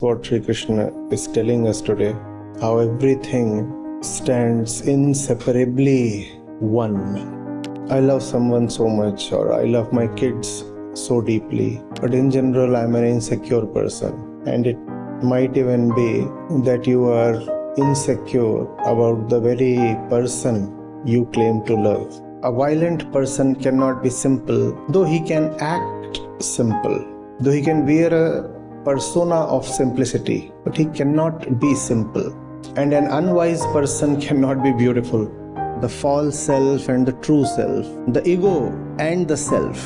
What Sri Krishna is telling us today, how everything stands inseparably one. I love someone so much, or I love my kids so deeply, but in general, I'm an insecure person, and it might even be that you are insecure about the very person you claim to love. A violent person cannot be simple, though he can act simple, though he can wear a persona of simplicity, but he cannot be simple. And an unwise person cannot be beautiful. The false self and the true self, the ego and the self,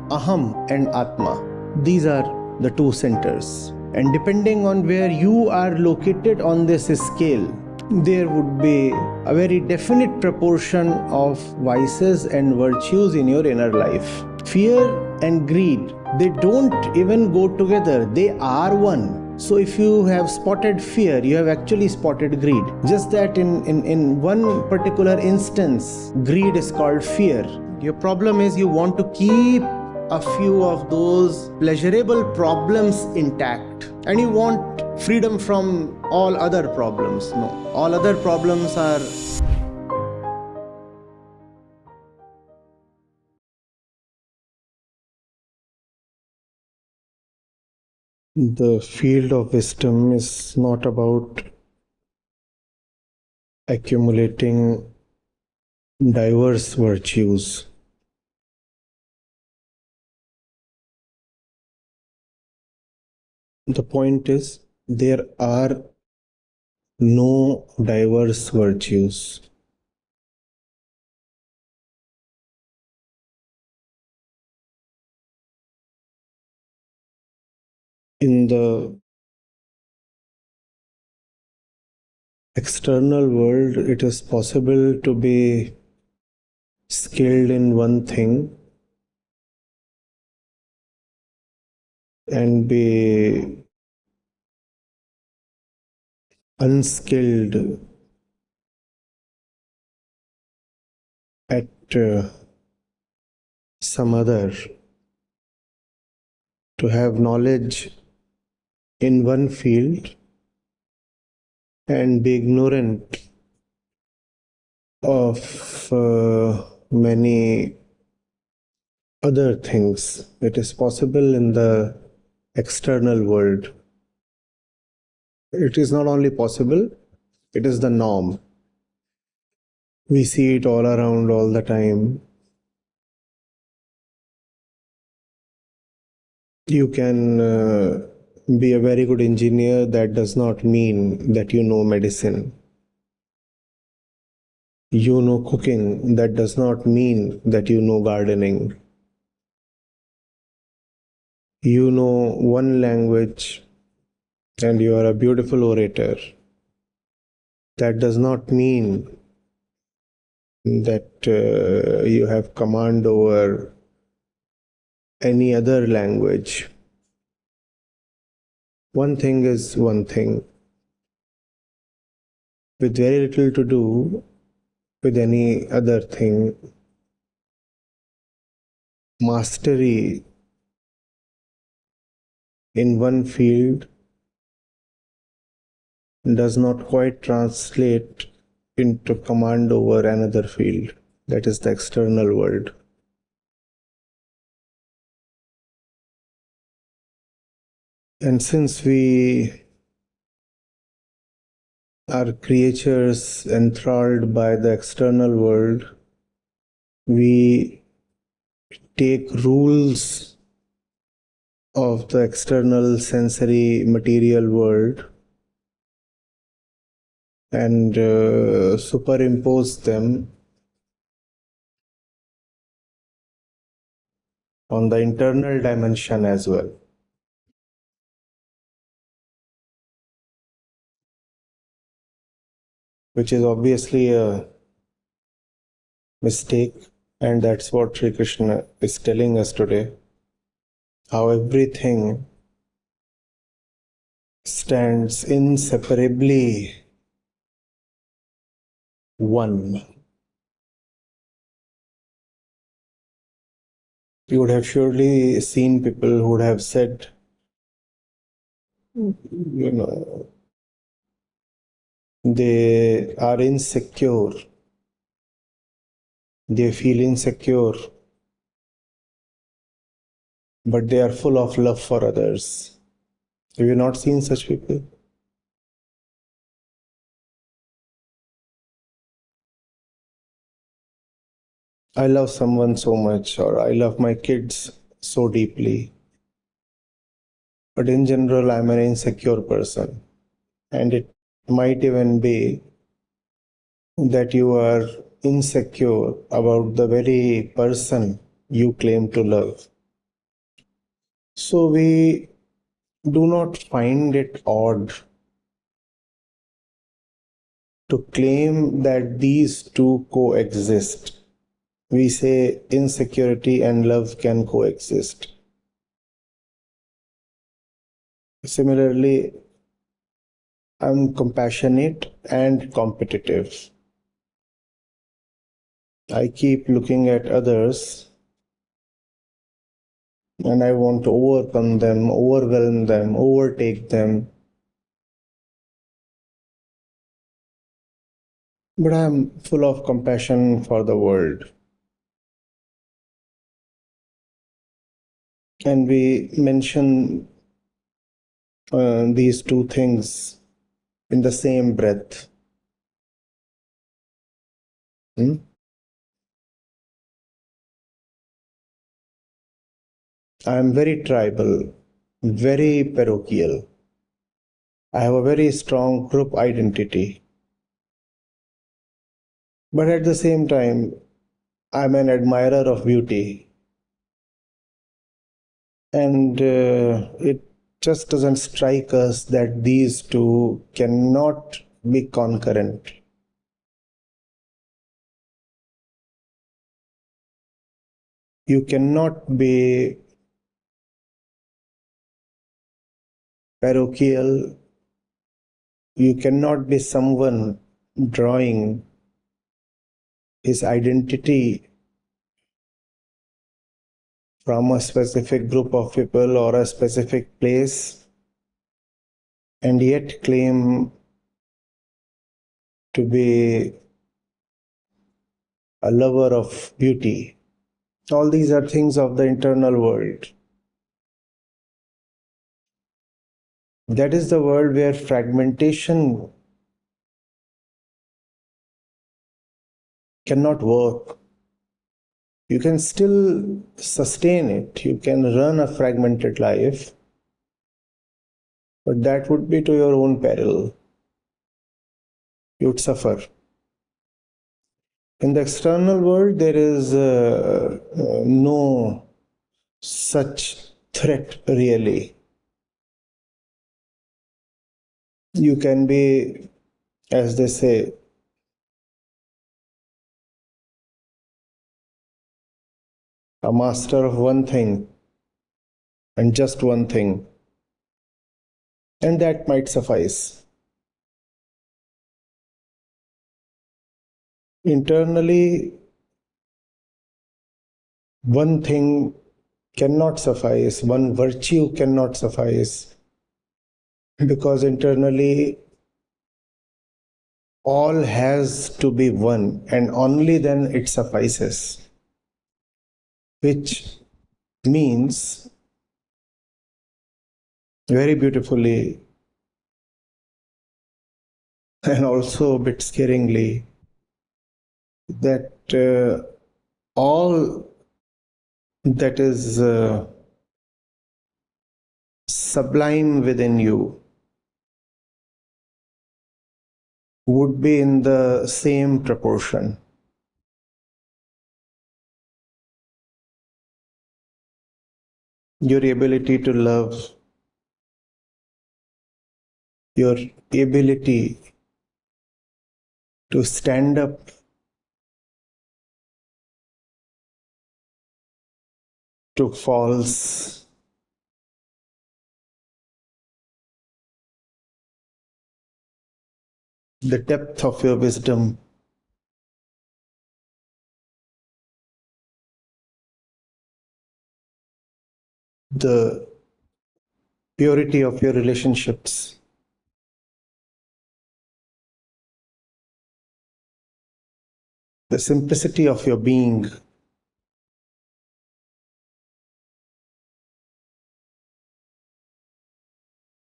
aham and atma, these are the two centers. And depending on where you are located on this scale, there would be a very definite proportion of vices and virtues in your inner life. Fear and greed, they don't even go together, they are one. So if you have spotted fear, you have actually spotted greed. Just that in one particular instance, greed is called fear. Your problem is you want to keep a few of those pleasurable problems intact, and you want freedom from all other problems. No, all other problems are the field of wisdom is not about accumulating diverse virtues. The point is, there are no diverse virtues. In the external world, it is possible to be skilled in one thing and be unskilled at some other, to have knowledge in one field and be ignorant of many other things. It is possible in the external world. It is not only possible, it is the norm. We see it all around all the time. You can be a very good engineer, that does not mean that you know medicine. You know cooking, that does not mean that you know gardening. You know one language and you are a beautiful orator. That does not mean that you have command over any other language. One thing is one thing, with very little to do with any other thing. Mastery in one field does not quite translate into command over another field, that is the external world. And since we are creatures enthralled by the external world, we take rules of the external sensory material world and superimpose them on the internal dimension as well. Which is obviously a mistake, and that's what Sri Krishna is telling us today, how everything stands inseparably one. You would have surely seen people who would have said you know, they are insecure, they feel insecure, but they are full of love for others. Have you not seen such people? I love someone so much, or I love my kids so deeply, but in general, I'm an insecure person. And it might even be that you are insecure about the very person you claim to love. So we do not find it odd to claim that these two coexist. We say insecurity and love can coexist. Similarly, I'm compassionate and competitive. I keep looking at others and I want to overcome them, overwhelm them, overtake them. But I'm full of compassion for the world. And we mention these two things in the same breath. Hmm? I am very tribal, very parochial. I have a very strong group identity. But at the same time, I'm an admirer of beauty. And it just doesn't strike us that these two cannot be concurrent. You cannot be parochial, you cannot be someone drawing his identity from a specific group of people or a specific place and yet claim to be a lover of beauty. All these are things of the internal world. That is the world where fragmentation cannot work. You can still sustain it. You can run a fragmented life, but that would be to your own peril. You'd suffer. In the external world, there is no such threat really. You can be, as they say, a master of one thing and just one thing, and that might suffice. Internally, one thing cannot suffice, one virtue cannot suffice, because internally all has to be one, and only then it suffices, which means very beautifully and also a bit scaringly that all that is sublime within you would be in the same proportion. Your ability to love, your ability to stand up to false, the depth of your wisdom, the purity of your relationships, the simplicity of your being.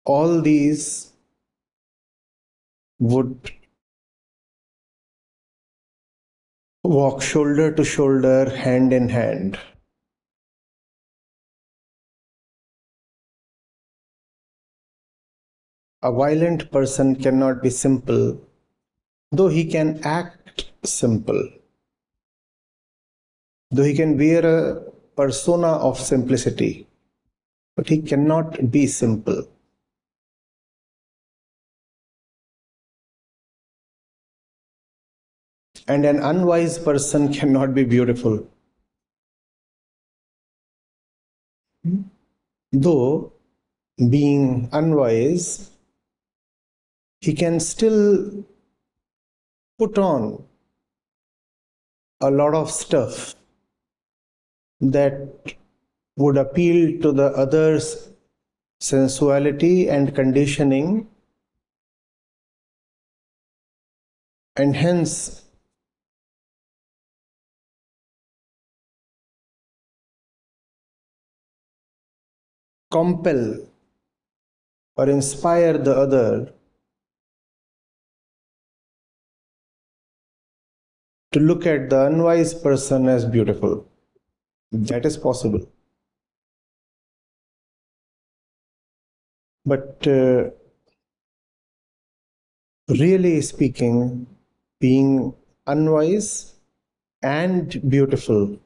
All these would walk shoulder to shoulder, hand in hand. A violent person cannot be simple, though he can act simple, though he can wear a persona of simplicity, but he cannot be simple. And an unwise person cannot be beautiful. Though being unwise, he can still put on a lot of stuff that would appeal to the other's sensuality and conditioning, and hence compel or inspire the other to look at the unwise person as beautiful. That is possible. But really speaking, being unwise and beautiful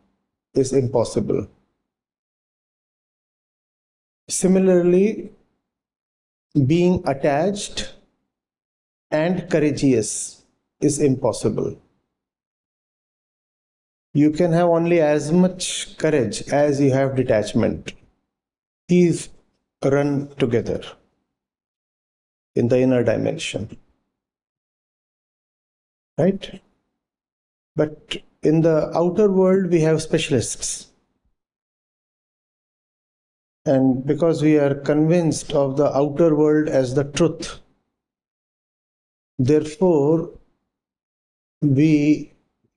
is impossible. Similarly, being attached and courageous is impossible. You can have only as much courage as you have detachment. These run together in the inner dimension. Right? But in the outer world, we have specialists. And because we are convinced of the outer world as the truth, therefore, we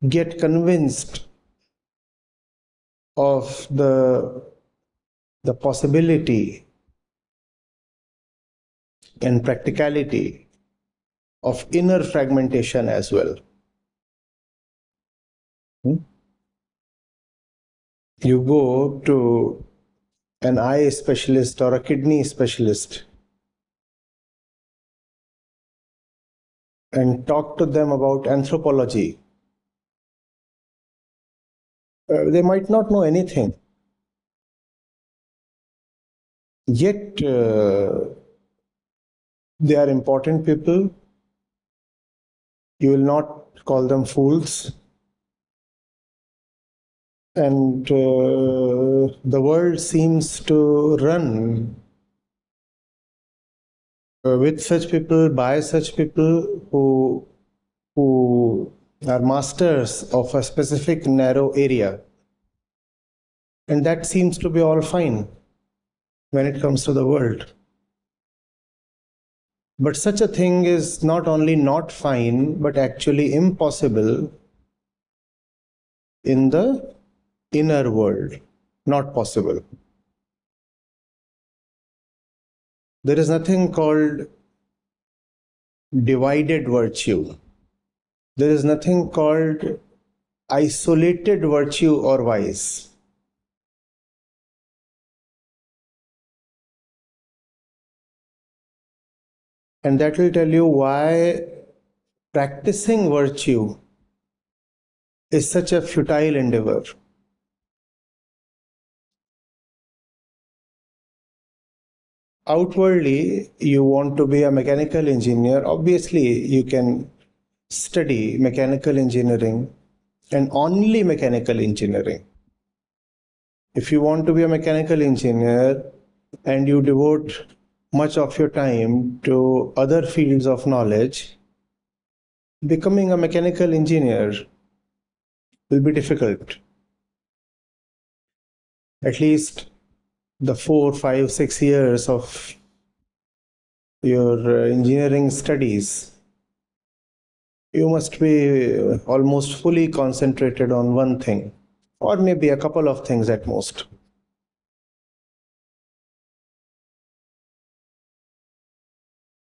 get convinced of the possibility and practicality of inner fragmentation as well. You go to an eye specialist or a kidney specialist and talk to them about anthropology. They might not know anything. Yet, they are important people. You will not call them fools. And the world seems to run with such people, by such people who are masters of a specific narrow area. And that seems to be all fine when it comes to the world. But such a thing is not only not fine, but actually impossible in the inner world. Not possible. There is nothing called divided virtue. There is nothing called isolated virtue or vice. And that will tell you why practicing virtue is such a futile endeavor. Outwardly, you want to be a mechanical engineer. Obviously, you can study mechanical engineering and only mechanical engineering. If you want to be a mechanical engineer and you devote much of your time to other fields of knowledge, becoming a mechanical engineer will be difficult. At least the 4, 5, 6 years of your engineering studies, you must be almost fully concentrated on one thing, or maybe a couple of things at most.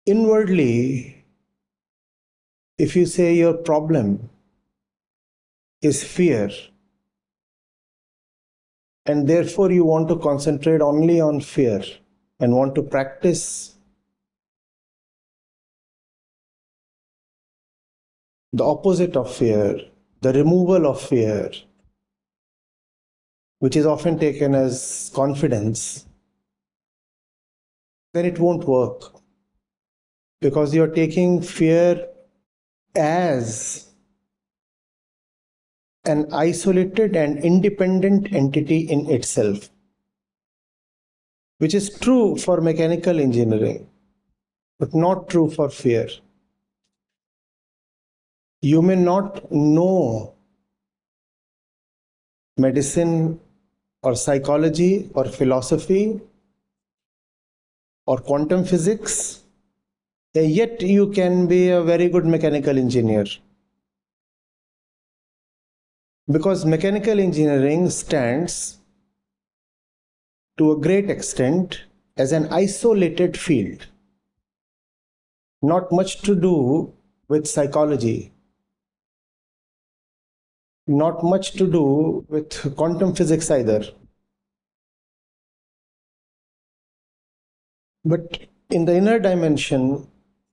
Inwardly, if you say your problem is fear, and therefore you want to concentrate only on fear and want to practice the opposite of fear, the removal of fear, which is often taken as confidence, then it won't work, because you're taking fear as an isolated and independent entity in itself, which is true for mechanical engineering, but not true for fear. You may not know medicine or psychology or philosophy or quantum physics, yet you can be a very good mechanical engineer. Because mechanical engineering stands to a great extent as an isolated field, not much to do with psychology, not much to do with quantum physics either. But in the inner dimension,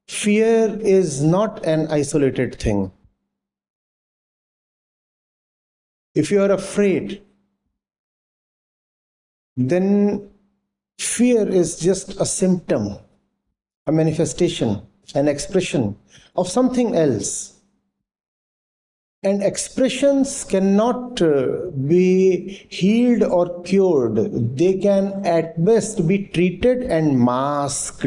fear is not an isolated thing. If you are afraid, then fear is just a symptom, a manifestation, an expression of something else. And expressions cannot be healed or cured. They can at best be treated and masked.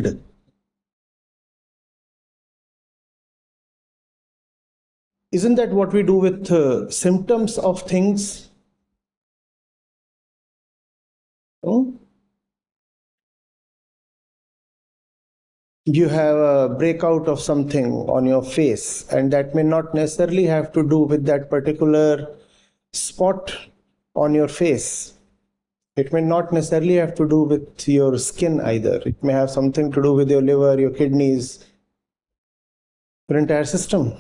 Isn't that what we do with symptoms of things? Hmm? You have a breakout of something on your face, and that may not necessarily have to do with that particular spot on your face. It may not necessarily have to do with your skin either. It may have something to do with your liver, your kidneys, your entire system.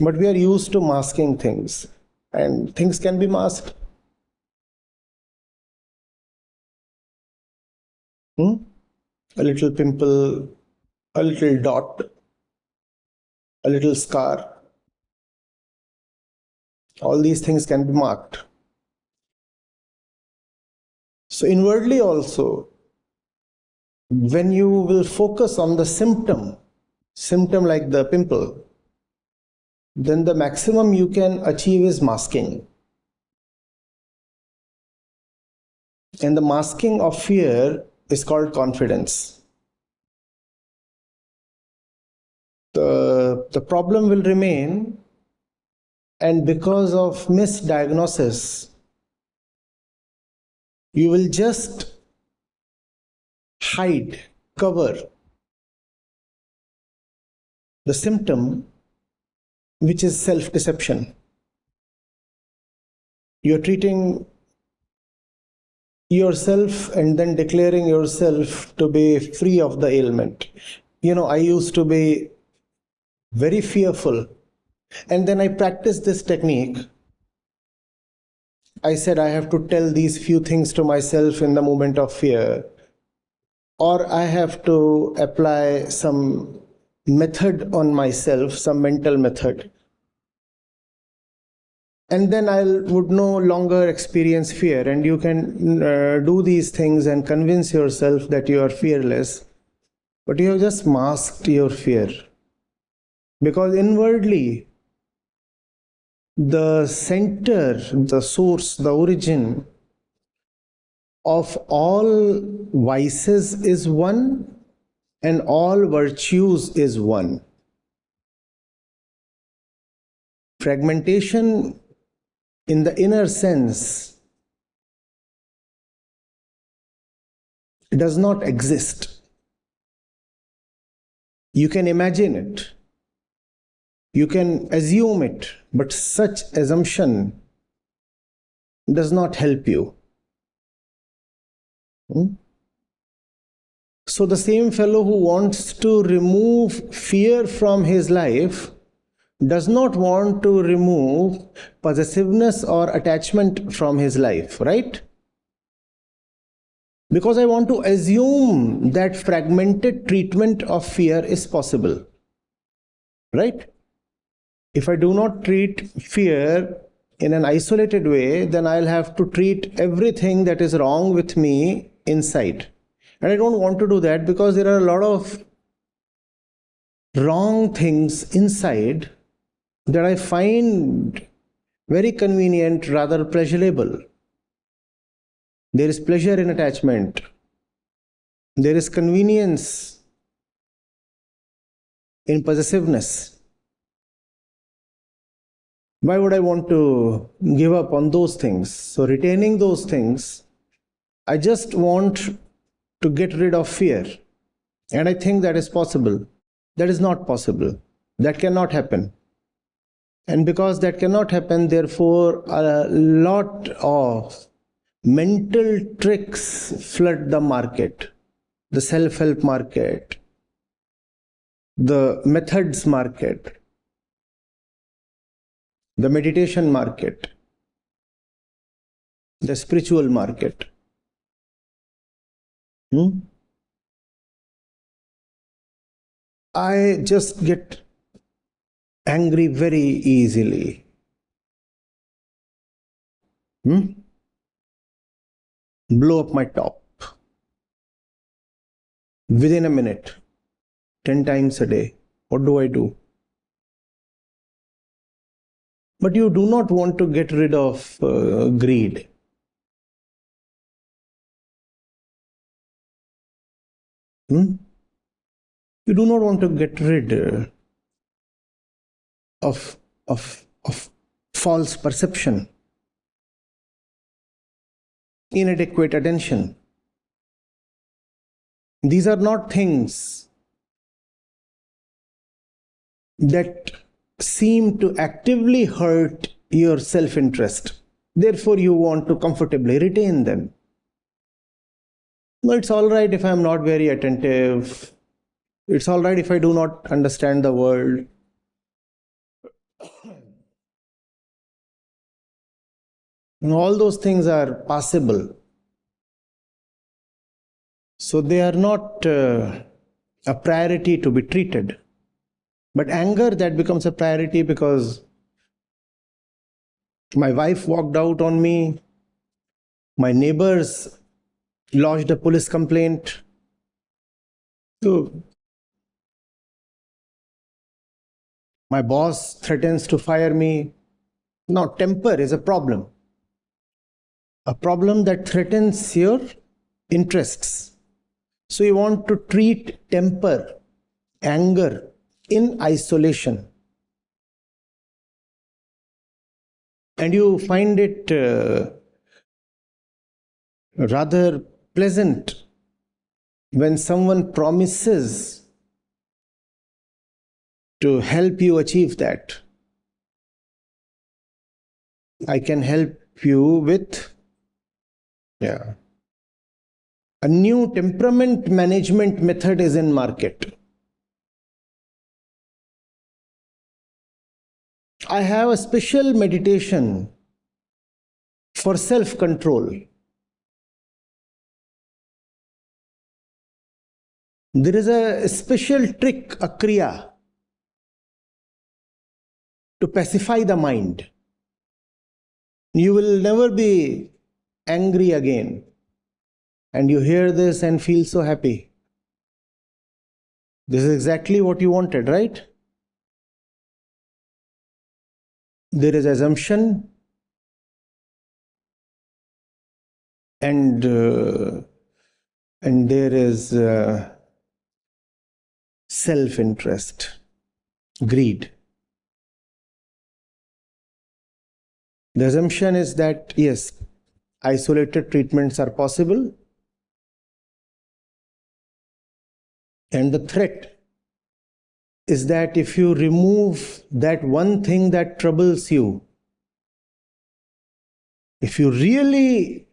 But we are used to masking things, and things can be masked. A little pimple, a little dot, a little scar. All these things can be marked. So inwardly also, when you will focus on the symptom like the pimple, then the maximum you can achieve is masking. And the masking of fear is called confidence. The problem will remain, and because of misdiagnosis, you will just hide, cover the symptom, which is self-deception. You're treating yourself and then declaring yourself to be free of the ailment. I used to be very fearful, and then I practiced this technique. I said I have to tell these few things to myself in the moment of fear, or I have to apply some method on myself, some mental method. And then I would no longer experience fear, and you can do these things and convince yourself that you are fearless, but you have just masked your fear. Because inwardly, the center, the source, the origin of all vices is one, and all virtues is one. Fragmentation in the inner sense does not exist. You can imagine it, you can assume it, but such assumption does not help you. So the same fellow who wants to remove fear from his life does not want to remove possessiveness or attachment from his life, right? Because I want to assume that fragmented treatment of fear is possible, right? If I do not treat fear in an isolated way, then I'll have to treat everything that is wrong with me inside. And I don't want to do that because there are a lot of wrong things inside that I find very convenient, rather pleasurable. There is pleasure in attachment. There is convenience in possessiveness. Why would I want to give up on those things? So retaining those things, I just want to get rid of fear. And I think that is possible. That is not possible. That cannot happen. And because that cannot happen, therefore, a lot of mental tricks flood the market, the self-help market, the methods market, the meditation market, the spiritual market. I just get angry very easily. Blow up my top within a minute, 10 times a day. What do I do? But you do not want to get rid of greed. You do not want to get rid of false perception, inadequate attention. These are not things that seem to actively hurt your self-interest. Therefore, you want to comfortably retain them. No, it's all right if I'm not very attentive. It's all right if I do not understand the world. All those things are possible. So they are not a priority to be treated. But anger, that becomes a priority because my wife walked out on me, my neighbors lodged a police complaint. So my boss threatens to fire me. Now, temper is a problem that threatens your interests. So you want to treat temper, anger in isolation. And you find it rather pleasant when someone promises to help you achieve that. I can help you with a new temperament management method is in market. I have a special meditation for self-control. There is a special trick, a kriya, to pacify the mind. You will never be angry again. And you hear this and feel so happy. This is exactly what you wanted, right? There is assumption and there is self-interest, greed. The assumption is that, yes, isolated treatments are possible. And the threat is that if you remove that one thing that troubles you, if you really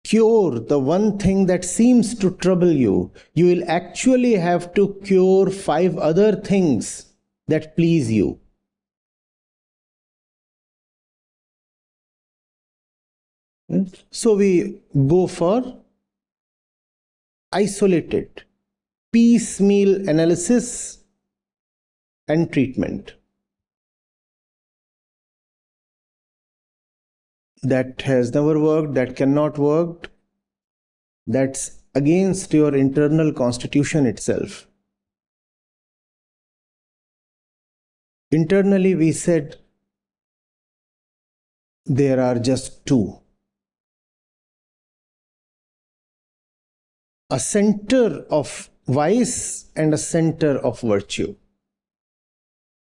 cure the one thing that seems to trouble you, you will actually have to cure 5 other things that please you. So we go for isolated, piecemeal analysis and treatment. That has never worked, that cannot work, that's against your internal constitution itself. Internally, we said there are just 2. A center of vice and a center of virtue.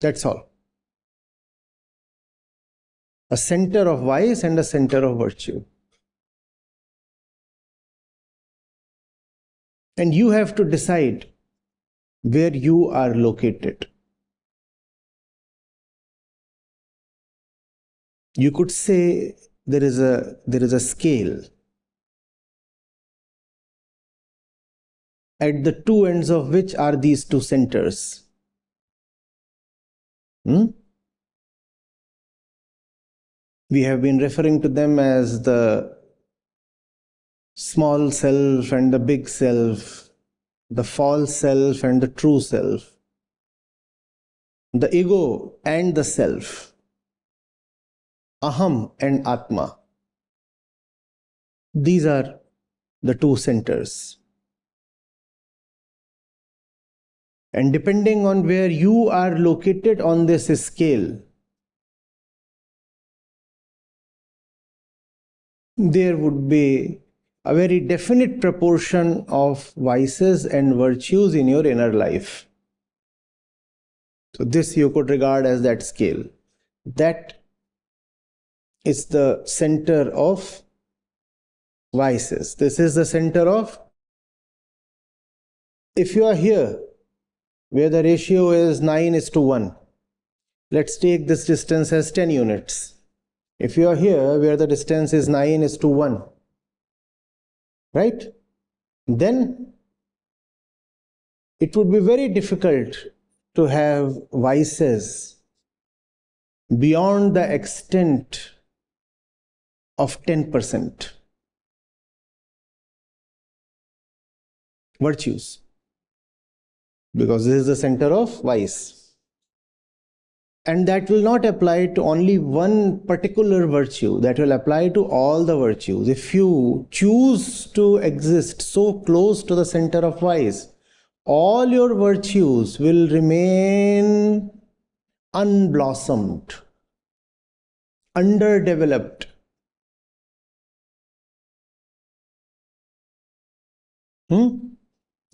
That's all. A center of vice and a center of virtue. And you have to decide where you are located. You could say there is a scale. At the 2 ends of which are these 2 centers. We have been referring to them as the small self and the big self, the false self and the true self, the ego and the self, aham and atma. These are the 2 centers. And depending on where you are located on this scale, there would be a very definite proportion of vices and virtues in your inner life. So this you could regard as that scale. That is the center of vices. This is the center of, if you are here, where the ratio is 9:1. Let's take this distance as 10 units. If you are here where the distance is 9:1, right? Then it would be very difficult to have vices beyond the extent of 10%. Virtues. Because this is the center of vice. And that will not apply to only one particular virtue, that will apply to all the virtues. If you choose to exist so close to the center of vice, all your virtues will remain unblossomed, underdeveloped.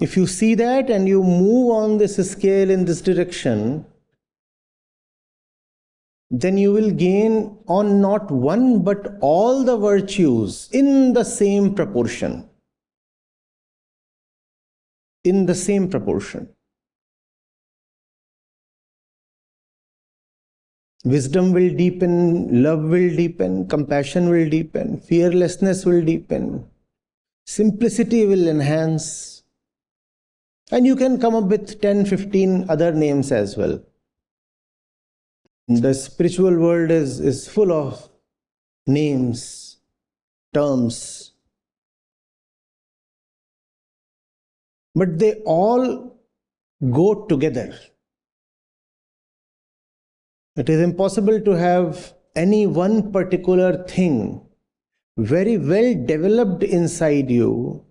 If you see that and you move on this scale in this direction, then you will gain on not one but all the virtues in the same proportion. In the same proportion. Wisdom will deepen, love will deepen, compassion will deepen, fearlessness will deepen, simplicity will enhance. And you can come up with 10, 15 other names as well. The spiritual world is full of names, terms. But they all go together. It is impossible to have any one particular thing very well developed inside you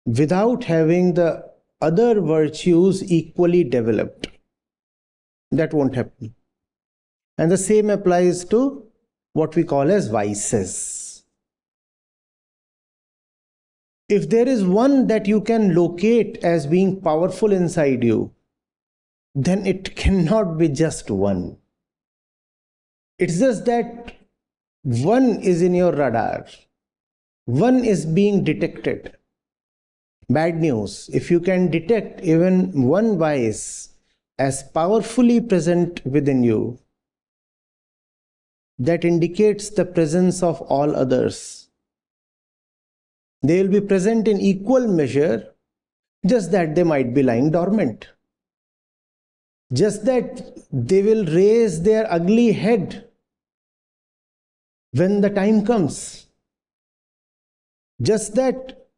without having the other virtues equally developed. That won't happen. And the same applies to what we call as vices. If there is one that you can locate as being powerful inside you, then it cannot be just one. It's just that one is in your radar. One is being detected. Bad news. If you can detect even one vice as powerfully present within you, that indicates the presence of all others. They will be present in equal measure, just that they might be lying dormant. Just that they will raise their ugly head when the time comes. Just that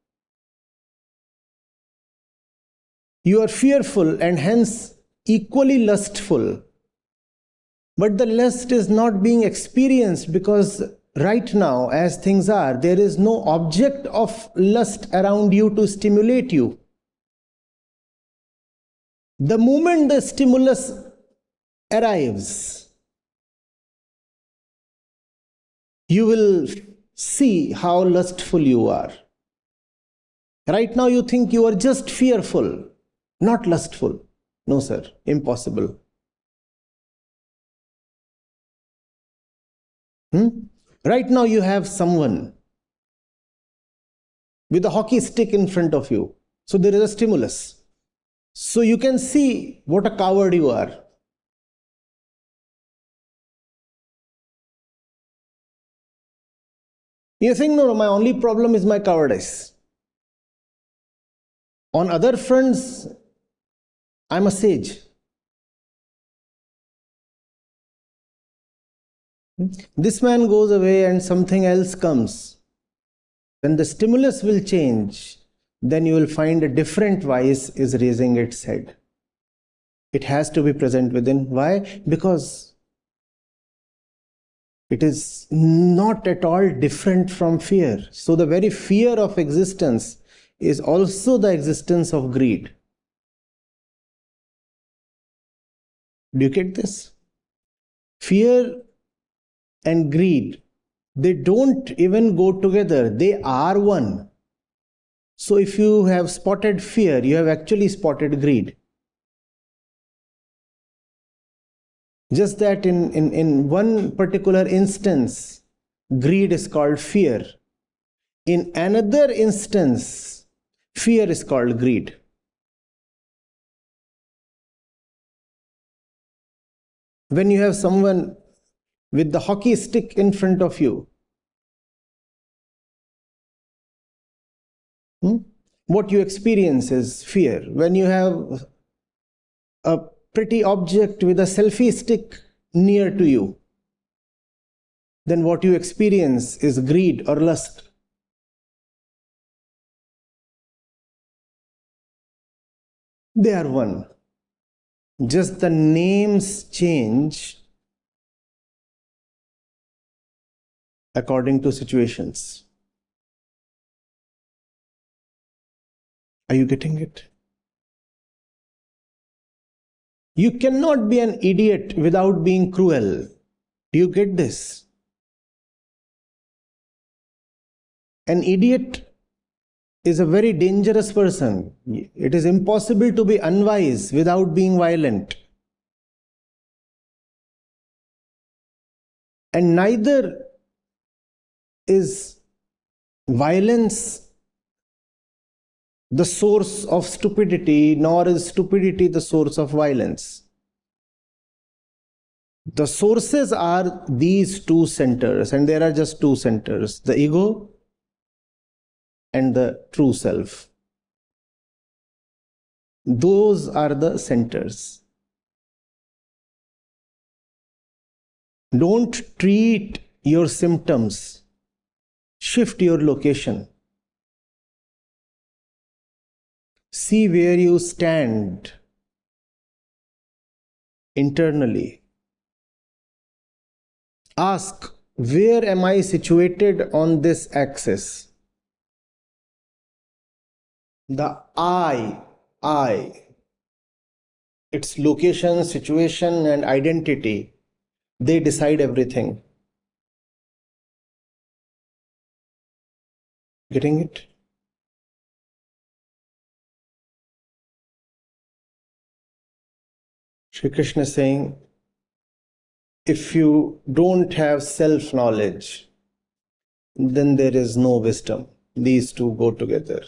you are fearful and hence equally lustful. But the lust is not being experienced because right now, as things are, there is no object of lust around you to stimulate you. The moment the stimulus arrives, you will see how lustful you are. Right now, you think you are just fearful, not lustful. No, sir, impossible. Right now, you have someone with a hockey stick in front of you. So there is a stimulus. So you can see what a coward you are. You think, no, my only problem is my cowardice. On other fronts, I'm a sage. This man goes away and something else comes. When the stimulus will change, then you will find a different vice is raising its head. It has to be present within. Why? Because it is not at all different from fear. So the very fear of existence is also the existence of greed. Do you get this? Fear and greed, they don't even go together. They are one. So if you have spotted fear, you have actually spotted greed. Just that in one particular instance, greed is called fear. In another instance, fear is called greed. When you have someone with the hockey stick in front of you, what you experience is fear. When you have a pretty object with a selfie stick near to you, then what you experience is greed or lust. They are one. Just the names change according to situations. Are you getting it? You cannot be an idiot without being cruel. Do you get this? An idiot is a very dangerous person. It is impossible to be unwise without being violent. And neither is violence the source of stupidity, nor is stupidity the source of violence. The sources are these two centers, and there are just two centers, the ego and the true self. Those are the centers. Don't treat your symptoms. Shift your location. See where you stand internally. Ask, where am I situated on this axis? The I, its location, situation, and identity, they decide everything. Getting it? Shri Krishna is saying, if you don't have self-knowledge, then there is no wisdom. These two go together.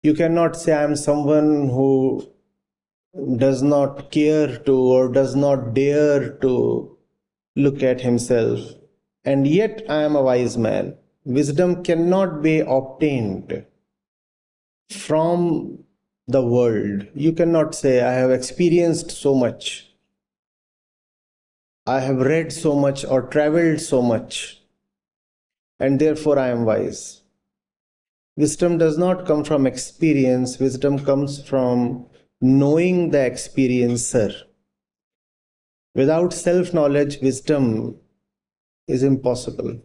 You cannot say I am someone who does not care to or does not dare to look at himself, and yet I am a wise man. Wisdom cannot be obtained from the world. You cannot say, I have experienced so much, I have read so much or traveled so much, and therefore I am wise. Wisdom does not come from experience, wisdom comes from knowing the experiencer. Without self knowledge, wisdom is impossible.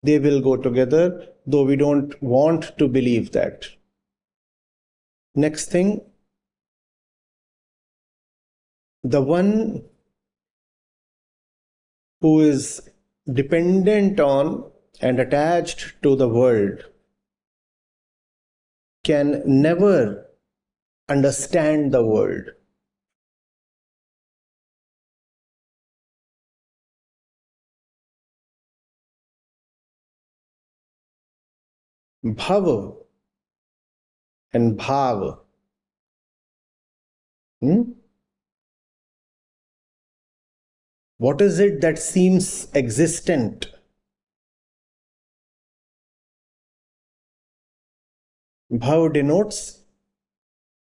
They will go together, though we don't want to believe that. Next thing, the one who is dependent on and attached to the world can never understand the world. Bhav and bhav. What is it that seems existent? Bhav denotes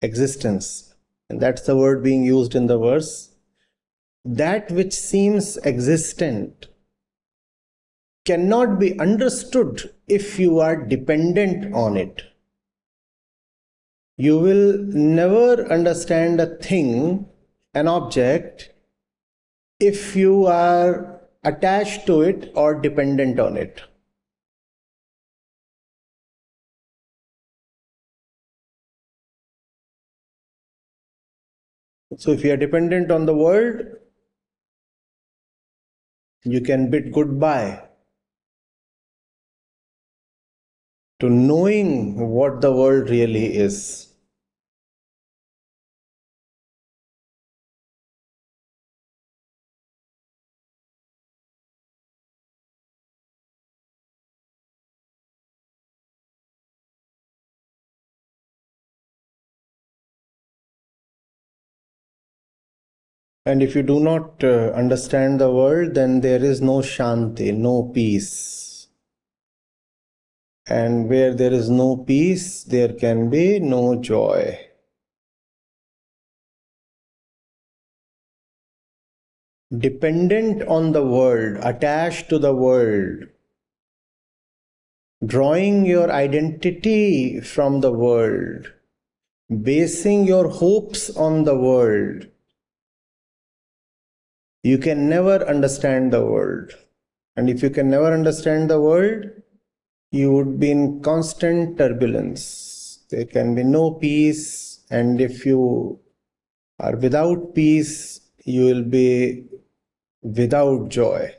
existence, and that's the word being used in the verse. That which seems existent cannot be understood if you are dependent on it. You will never understand a thing, an object, if you are attached to it or dependent on it. So if you are dependent on the world, you can bid goodbye to knowing what the world really is. And if you do not understand the world, then there is no shanti, no peace. And where there is no peace, there can be no joy. Dependent on the world, attached to the world, drawing your identity from the world, basing your hopes on the world, you can never understand the world. And if you can never understand the world, you would be in constant turbulence. There can be no peace, and if you are without peace, you will be without joy.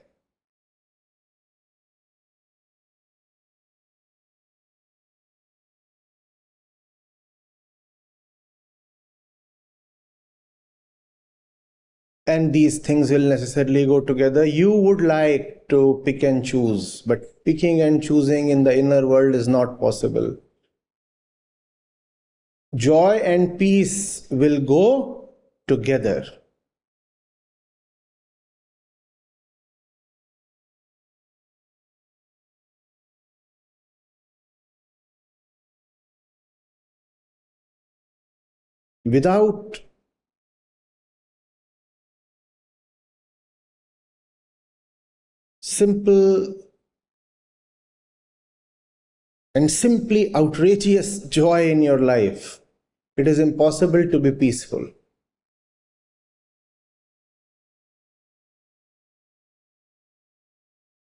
And these things will necessarily go together. You would like to pick and choose, but picking and choosing in the inner world is not possible. Joy and peace will go together. Without simple and simply outrageous joy in your life, it is impossible to be peaceful.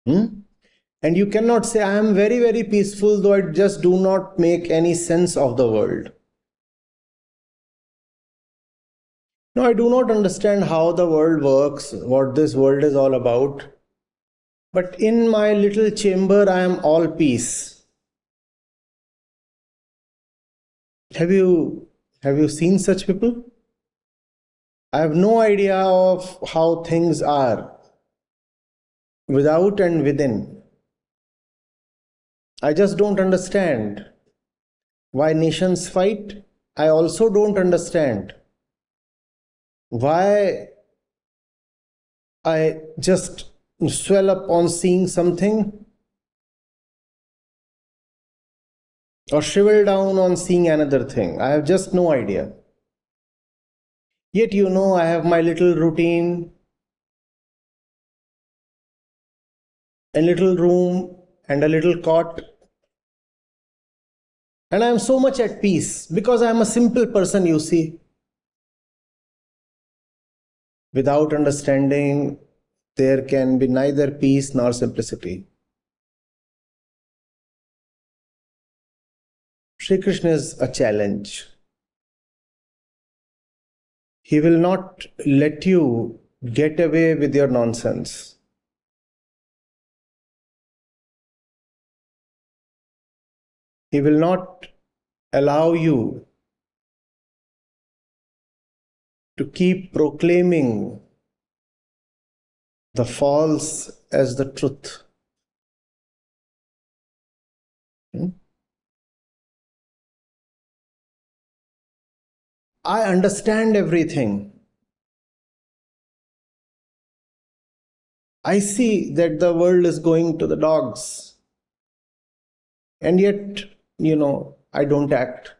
And you cannot say, I am very, very peaceful, though I just do not make any sense of the world. No, I do not understand how the world works, what this world is all about. But in my little chamber, I am all peace. Have you seen such people? I have no idea of how things are without and within. I just don't understand why nations fight. I also don't understand why I just swell up on seeing something or shrivel down on seeing another thing. I have just no idea. Yet, I have my little routine, a little room, and a little cot. And I am so much at peace because I am a simple person, you see. Without understanding, there can be neither peace nor simplicity. Sri Krishna is a challenge. He will not let you get away with your nonsense. He will not allow you to keep proclaiming the false as the truth. I understand everything. I see that the world is going to the dogs. And yet, I don't act.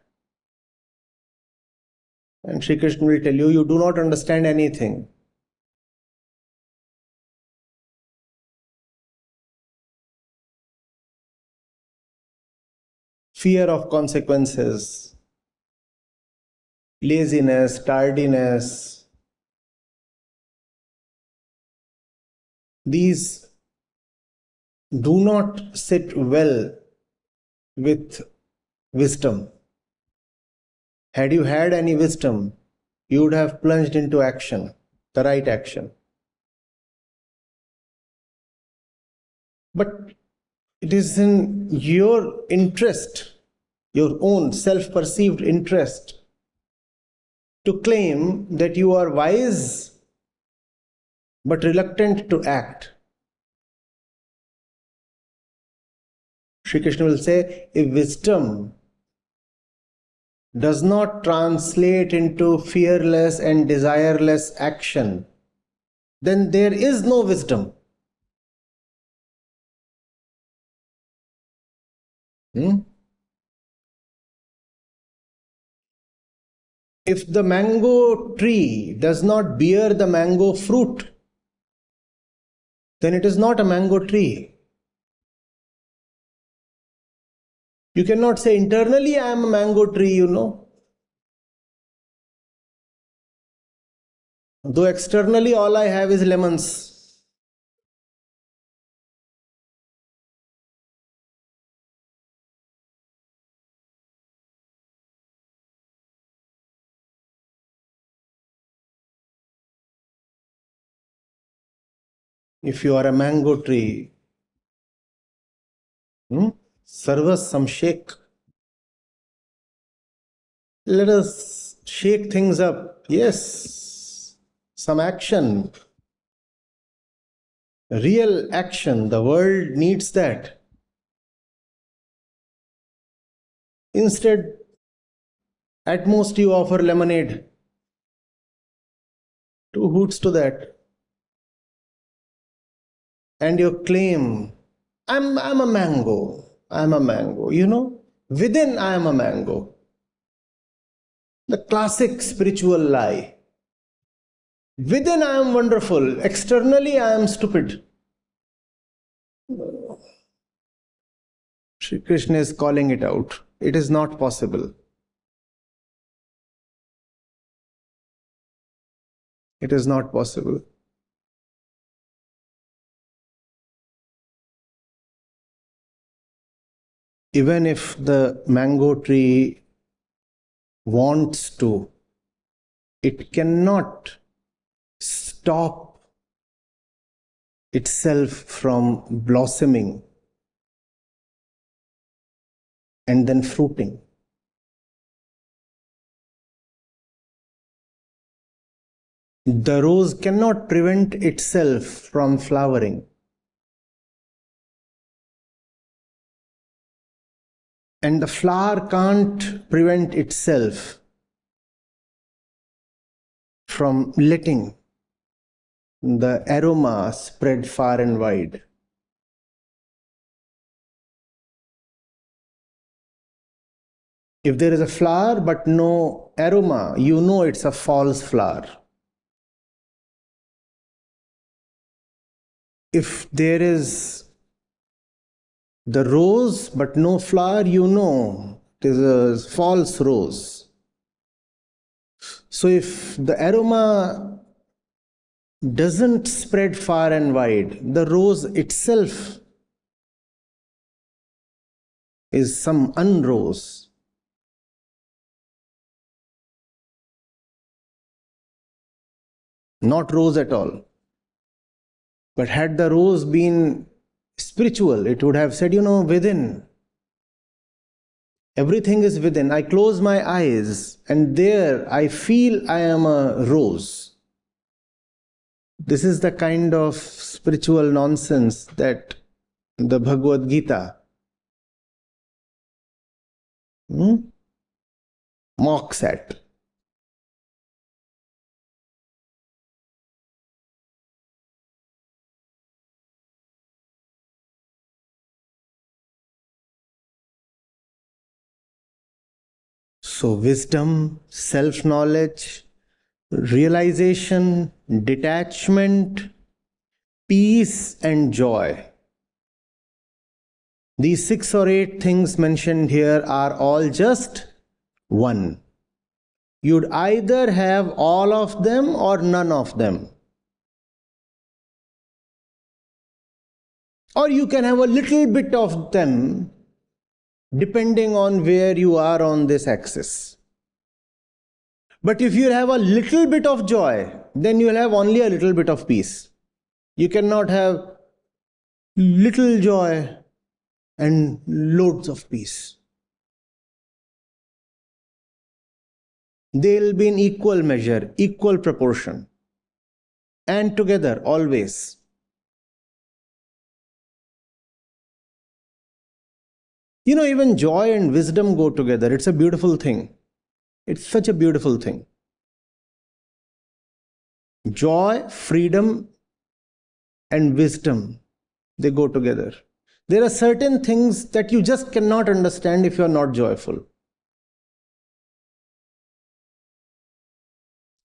And Sri Krishna will tell you, you do not understand anything. Fear of consequences, laziness, tardiness, these do not sit well with wisdom. Had you had any wisdom, you would have plunged into action, the right action. But it is in your interest, your own self-perceived interest, to claim that you are wise but reluctant to act. Sri Krishna will say, if wisdom does not translate into fearless and desireless action, then there is no wisdom. If the mango tree does not bear the mango fruit, then it is not a mango tree. You cannot say internally, I am a mango tree, Though externally all I have is lemons. If you are a mango tree, Sarvas samshek. Let us shake things up. Yes, some action. Real action. The world needs that. Instead, at most you offer lemonade. Two hoots to that. And you claim, I'm a mango. I'm a mango. Within I am a mango. The classic spiritual lie. Within I am wonderful. Externally I am stupid. Shri Krishna is calling it out. It is not possible. It is not possible. Even if the mango tree wants to, it cannot stop itself from blossoming and then fruiting. The rose cannot prevent itself from flowering. And the flower can't prevent itself from letting the aroma spread far and wide. If there is a flower but no aroma, you know it's a false flower. If there is the rose but no flower, you know it is a false rose. So if the aroma doesn't spread far and wide, the rose itself is some unrose. Not rose at all. But had the rose been spiritual, it would have said, within. Everything is within. I close my eyes and there I feel I am a rose. This is the kind of spiritual nonsense that the Bhagavad Gita mocks at. So wisdom, self-knowledge, realization, detachment, peace and joy. These 6 or 8 things mentioned here are all just one. You'd either have all of them or none of them. Or you can have a little bit of them depending on where you are on this axis. But if you have a little bit of joy, then you'll have only a little bit of peace. You cannot have little joy and loads of peace. They'll be in equal measure, equal proportion, and together always. Even joy and wisdom go together. It's a beautiful thing. It's such a beautiful thing. Joy, freedom, and wisdom, they go together. There are certain things that you just cannot understand if you are not joyful.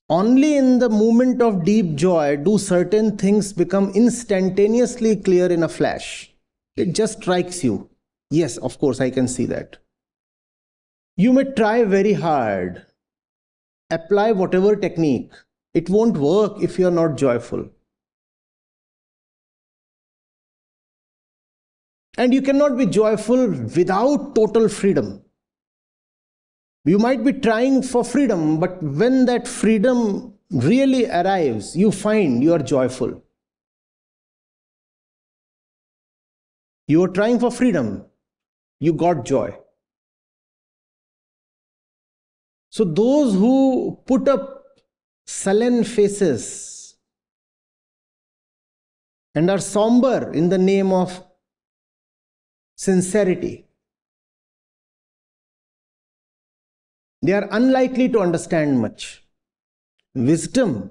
Only in the moment of deep joy do certain things become instantaneously clear in a flash. It just strikes you. Yes, of course, I can see that. You may try very hard, apply whatever technique. It won't work if you are not joyful. And you cannot be joyful without total freedom. You might be trying for freedom, but when that freedom really arrives, you find you are joyful. You are trying for freedom. You got joy. So those who put up sullen faces and are somber in the name of sincerity, they are unlikely to understand much. Wisdom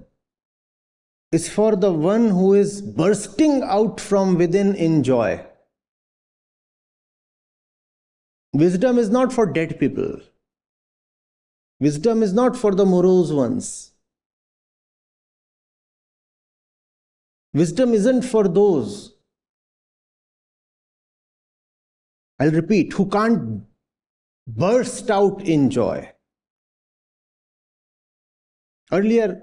is for the one who is bursting out from within in joy. Wisdom is not for dead people. Wisdom is not for the morose ones. Wisdom isn't for those, I'll repeat, who can't burst out in joy. Earlier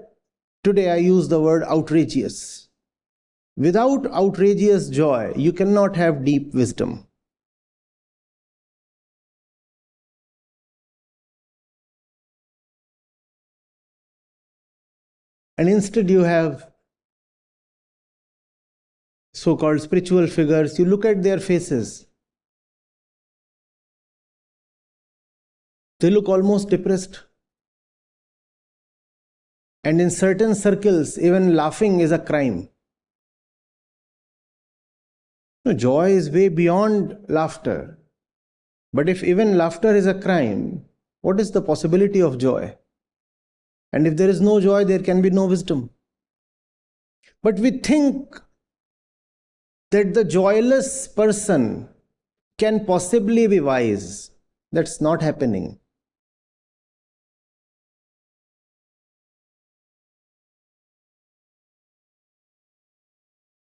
today I used the word outrageous. Without outrageous joy, you cannot have deep wisdom. And instead you have so-called spiritual figures. You look at their faces. They look almost depressed. And in certain circles, even laughing is a crime. Joy is way beyond laughter. But if even laughter is a crime, what is the possibility of joy? And if there is no joy, there can be no wisdom. But we think that the joyless person can possibly be wise. That's not happening.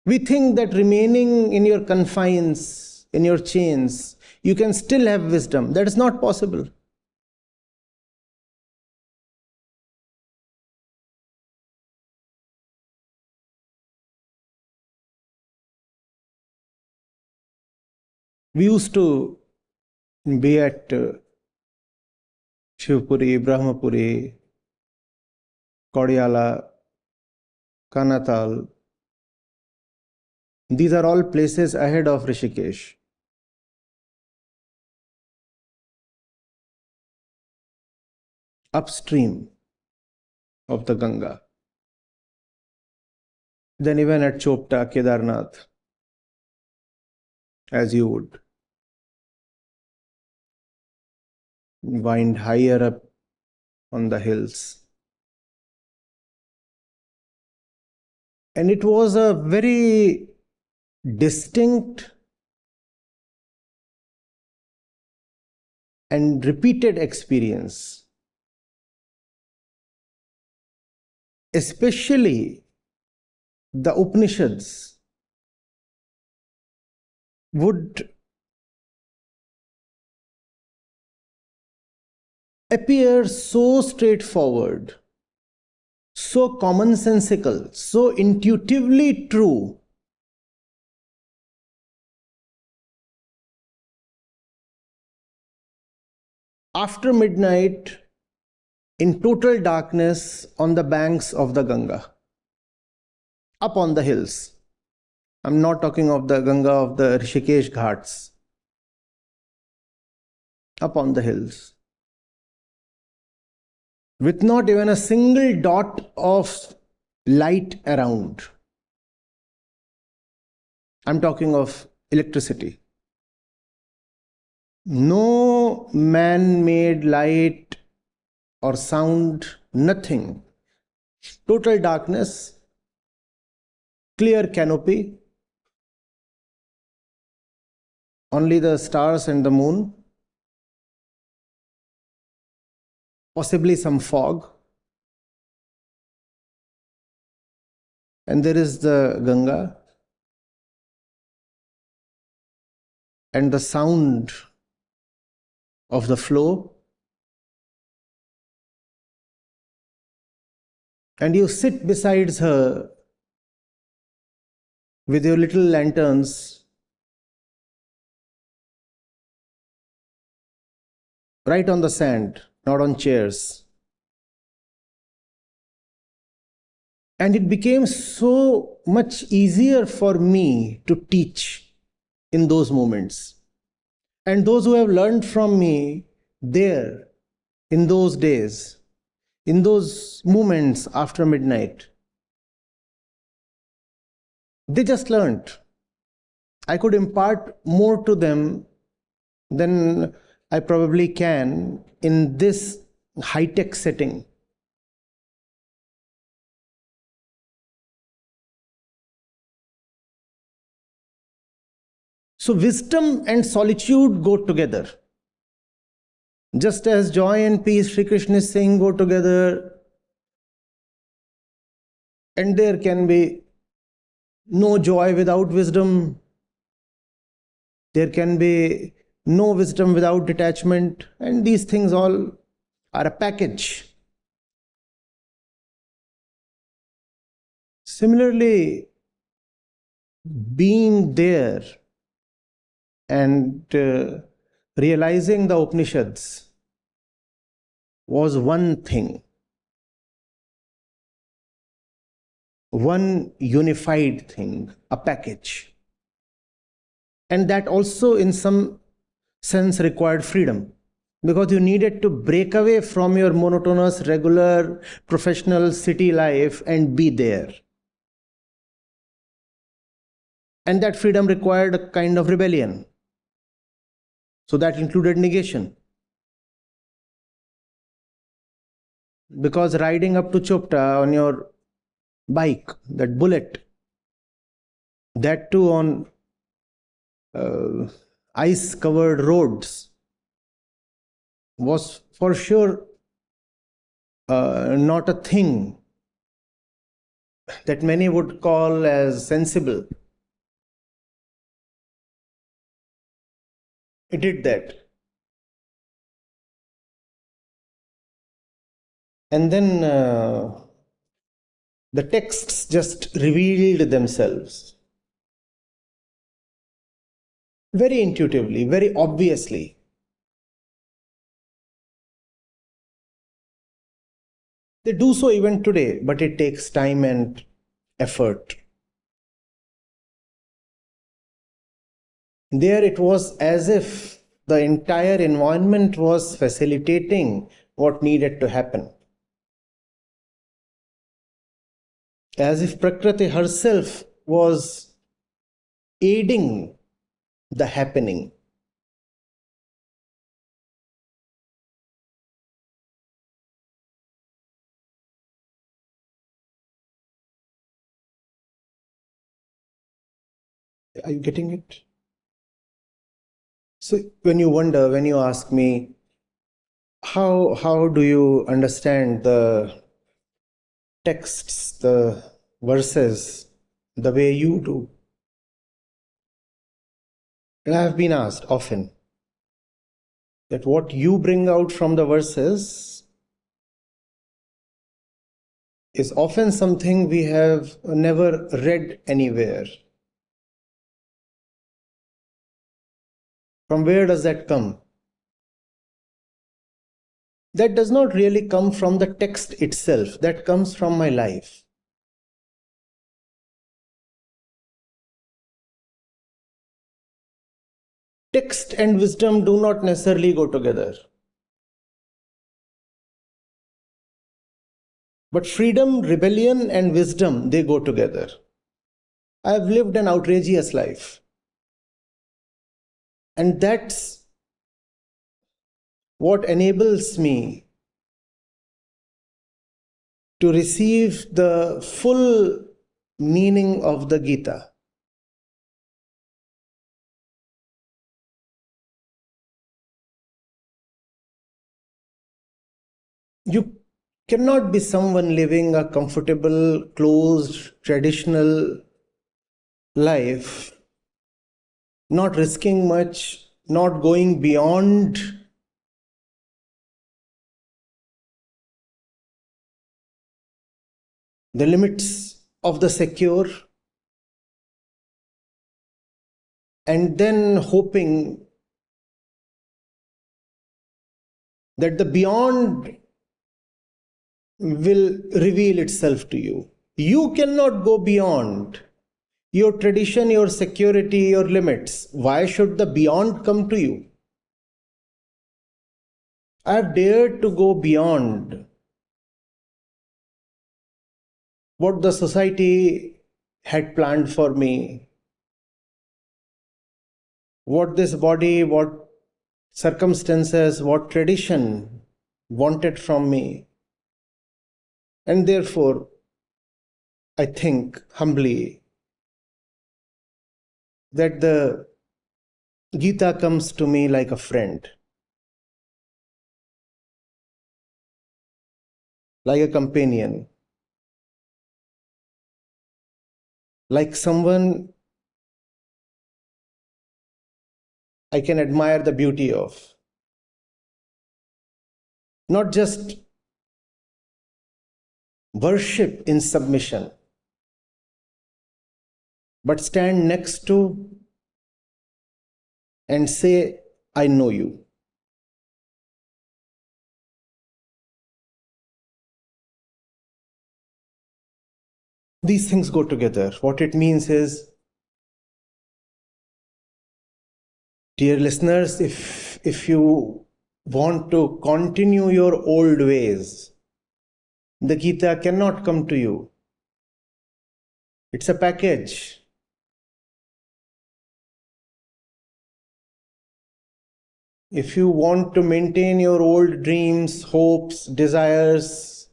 We think that remaining in your confines, in your chains, you can still have wisdom. That is not possible. We used to be at Shivpuri, Brahmapuri, Kodiyala, Kanatal. These are all places ahead of Rishikesh. Upstream of the Ganga. Then even at Chopta, Kedarnath, as you would wind higher up on the hills. And it was a very distinct and repeated experience, especially the Upanishads would appear so straightforward, so commonsensical, so intuitively true. After midnight, in total darkness on the banks of the Ganga, up on the hills. I'm not talking of the Ganga of the Rishikesh Ghats. Up on the hills. With not even a single dot of light around. I'm talking of electricity. No man-made light or sound, nothing. Total darkness, clear canopy, only the stars and the moon, possibly some fog, and there is the Ganga, and the sound of the flow, and you sit beside her with your little lanterns, right on the sand, not on chairs. And it became so much easier for me to teach in those moments. And those who have learned from me there, in those days, in those moments after midnight, they just learned. I could impart more to them than I probably can in this high-tech setting. So wisdom and solitude go together. Just as joy and peace, Sri Krishna is saying, go together. And there can be no joy without wisdom. There can be no wisdom without detachment. And these things all are a package. Similarly, being there and realizing the Upanishads was one thing, one unified thing, a package. And that also in some sense required freedom, because you needed to break away from your monotonous, regular, professional city life and be there. And that freedom required a kind of rebellion. So that included negation. Because riding up to Chopta on your bike, that bullet, that too on ice covered roads, was for sure not a thing that many would call as sensible. It did that. And then the texts just revealed themselves very intuitively, very obviously. They do so even today, but it takes time and effort. There it was as if the entire environment was facilitating what needed to happen. As if Prakriti herself was aiding the happening. Are you getting it? So when you wonder, when you ask me, how do you understand the texts, the verses, the way you do? And I have been asked often that what you bring out from the verses is often something we have never read anywhere. From where does that come? That does not really come from the text itself, that comes from my life. Text and wisdom do not necessarily go together. But freedom, rebellion, and wisdom, they go together. I have lived an outrageous life. And that's what enables me to receive the full meaning of the Gita. You cannot be someone living a comfortable, closed, traditional life, not risking much, not going beyond the limits of the secure, and then hoping that the beyond will reveal itself to you. You cannot go beyond your tradition, your security, your limits. Why should the beyond come to you? I have dared to go beyond what the society had planned for me, what this body, what circumstances, what tradition wanted from me. And therefore, I think humbly that the Gita comes to me like a friend, like a companion, like someone I can admire the beauty of. Not just worship in submission, but stand next to and say, I know you. These things go together. What it means is, dear listeners, if you want to continue your old ways, the Gita cannot come to you. It's a package. If you want to maintain your old dreams, hopes, desires,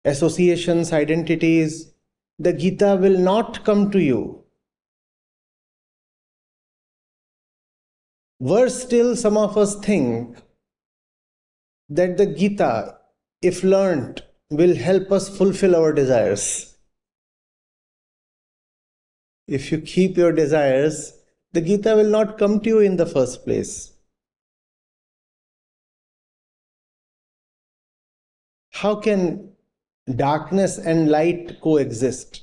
associations, identities, the Gita will not come to you. Worse still, some of us think that the Gita, if learnt, will help us fulfill our desires. If you keep your desires, the Gita will not come to you in the first place. How can darkness and light coexist?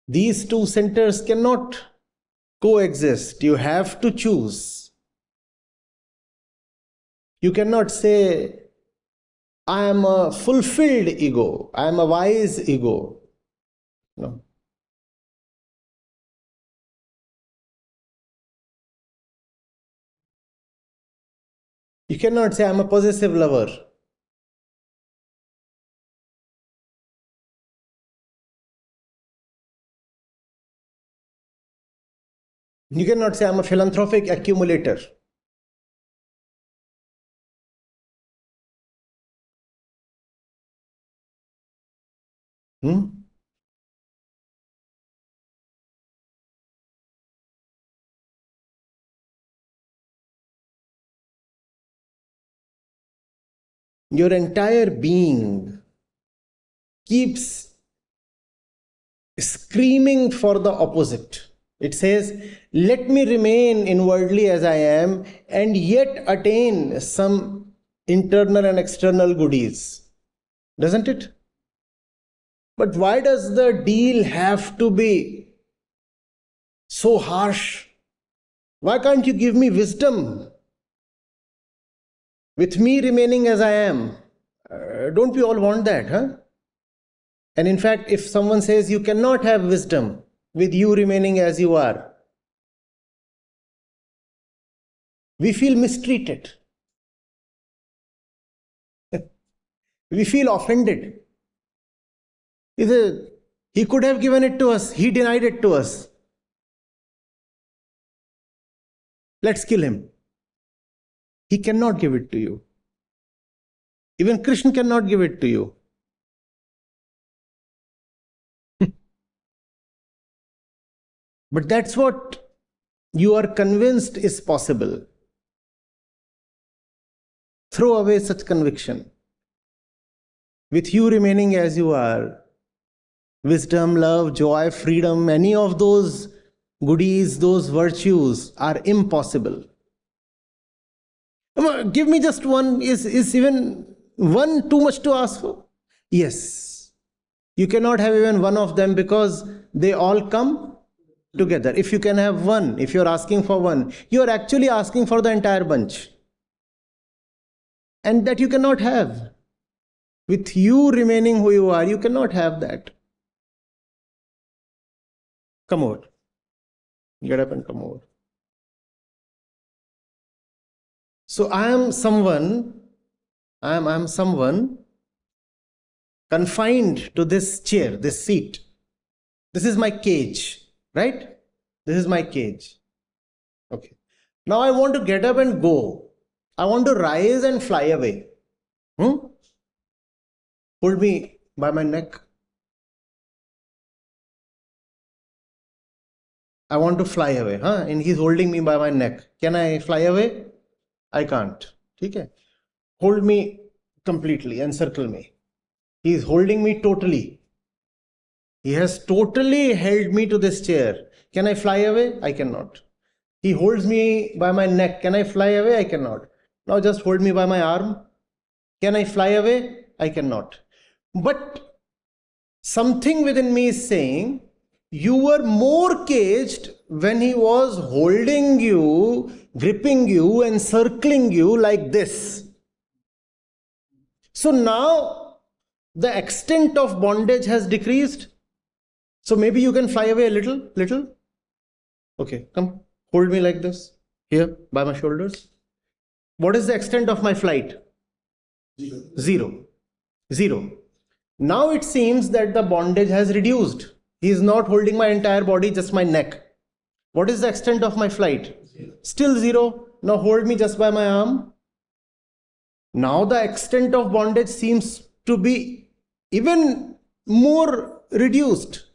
These two centers cannot coexist. You have to choose. You cannot say, I am a fulfilled ego, I am a wise ego. No. You cannot say, I am a possessive lover. You cannot say, I am a philanthropic accumulator. Your entire being keeps screaming for the opposite. It says, let me remain inwardly as I am and yet attain some internal and external goodies. Doesn't it? But why does the deal have to be so harsh? Why can't you give me wisdom? With me remaining as I am. Don't we all want that, huh? And in fact, if someone says you cannot have wisdom with you remaining as you are, we feel mistreated. We feel offended. He could have given it to us, he denied it to us. Let's kill him. He cannot give it to you. Even Krishna cannot give it to you. But that's what you are convinced is possible. Throw away such conviction. With you remaining as you are, wisdom, love, joy, freedom, any of those goodies, those virtues are impossible. Give me just one. Is even one too much to ask for? Yes. You cannot have even one of them because they all come together. If you can have one, if you're asking for one, you're actually asking for the entire bunch. And that you cannot have. With you remaining who you are, you cannot have that. Come over. Get up and come over. So I am someone confined to this chair, this seat. This is my cage, right? This is my cage. Okay. Now I want to get up and go. I want to rise and fly away. Hold me by my neck. I want to fly away, and he's holding me by my neck. Can I fly away? I can't. Okay? Hold me completely, encircle me. He is holding me totally. He has totally held me to this chair. Can I fly away? I cannot. He holds me by my neck. Can I fly away? I cannot. Now just hold me by my arm. Can I fly away? I cannot. But something within me is saying, you were more caged when he was holding you, gripping you, encircling you like this. So now the extent of bondage has decreased. So maybe you can fly away a little. Okay, come, hold me like this, here, by my shoulders. What is the extent of my flight? Zero. Now it seems that the bondage has reduced. He is not holding my entire body, just my neck. What is the extent of my flight? Still 0. Now hold me just by my arm. Now the extent of bondage seems to be even more reduced.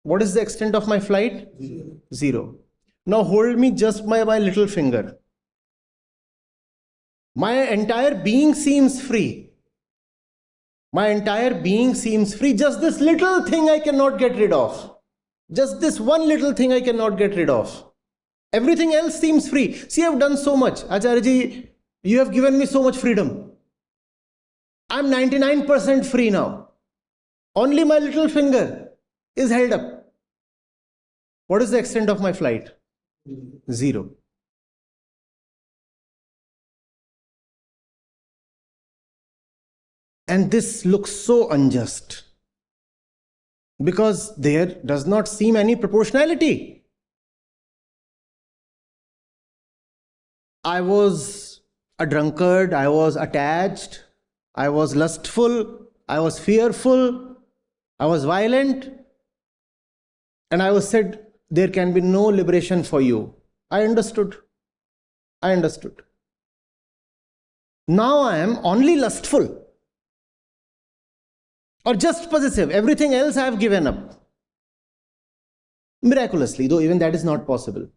What is the extent of my flight? 0. Now hold me just by my little finger. My entire being seems free. My entire being seems free. Just this little thing I cannot get rid of. Just this one little thing I cannot get rid of. Everything else seems free. See, I have done so much. Acharya Ji, you have given me so much freedom. I am 99% free now. Only my little finger is held up. What is the extent of my flight? 0. And this looks so unjust, because there does not seem any proportionality. I was a drunkard, I was attached, I was lustful, I was fearful, I was violent, and I was said, there can be no liberation for you. I understood. Now I am only lustful, or just possessive. Everything else I have given up. Miraculously, though even that is not possible.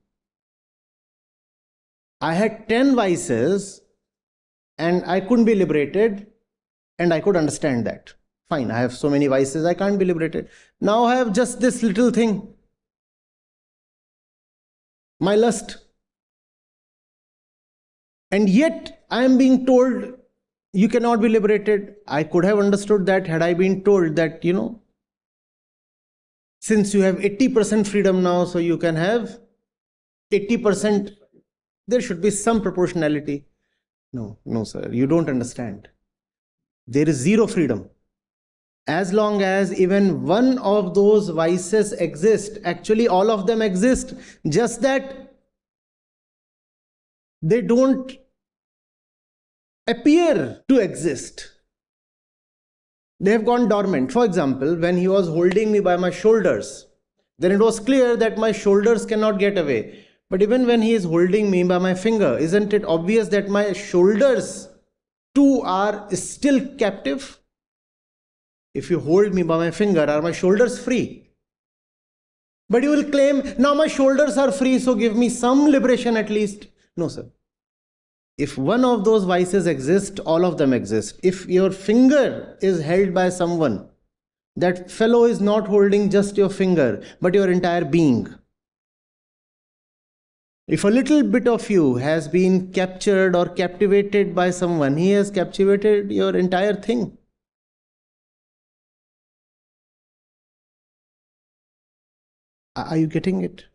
I had 10 vices and I couldn't be liberated, and I could understand that. Fine, I have so many vices, I can't be liberated. Now I have just this little thing, my lust. And yet I am being told, you cannot be liberated. I could have understood that had I been told that, since you have 80% freedom now, so you can have 80%. There should be some proportionality. No, sir, you don't understand. There is 0 freedom. As long as even one of those vices exist, actually all of them exist, just that they don't appear to exist. They have gone dormant. For example, when he was holding me by my shoulders, then it was clear that my shoulders cannot get away. But even when he is holding me by my finger, isn't it obvious that my shoulders too are still captive? If you hold me by my finger, are my shoulders free? But you will claim, now my shoulders are free, so give me some liberation at least. No, sir. If one of those vices exist, all of them exist. If your finger is held by someone, that fellow is not holding just your finger, but your entire being. If a little bit of you has been captured or captivated by someone, he has captivated your entire thing. Are you getting it?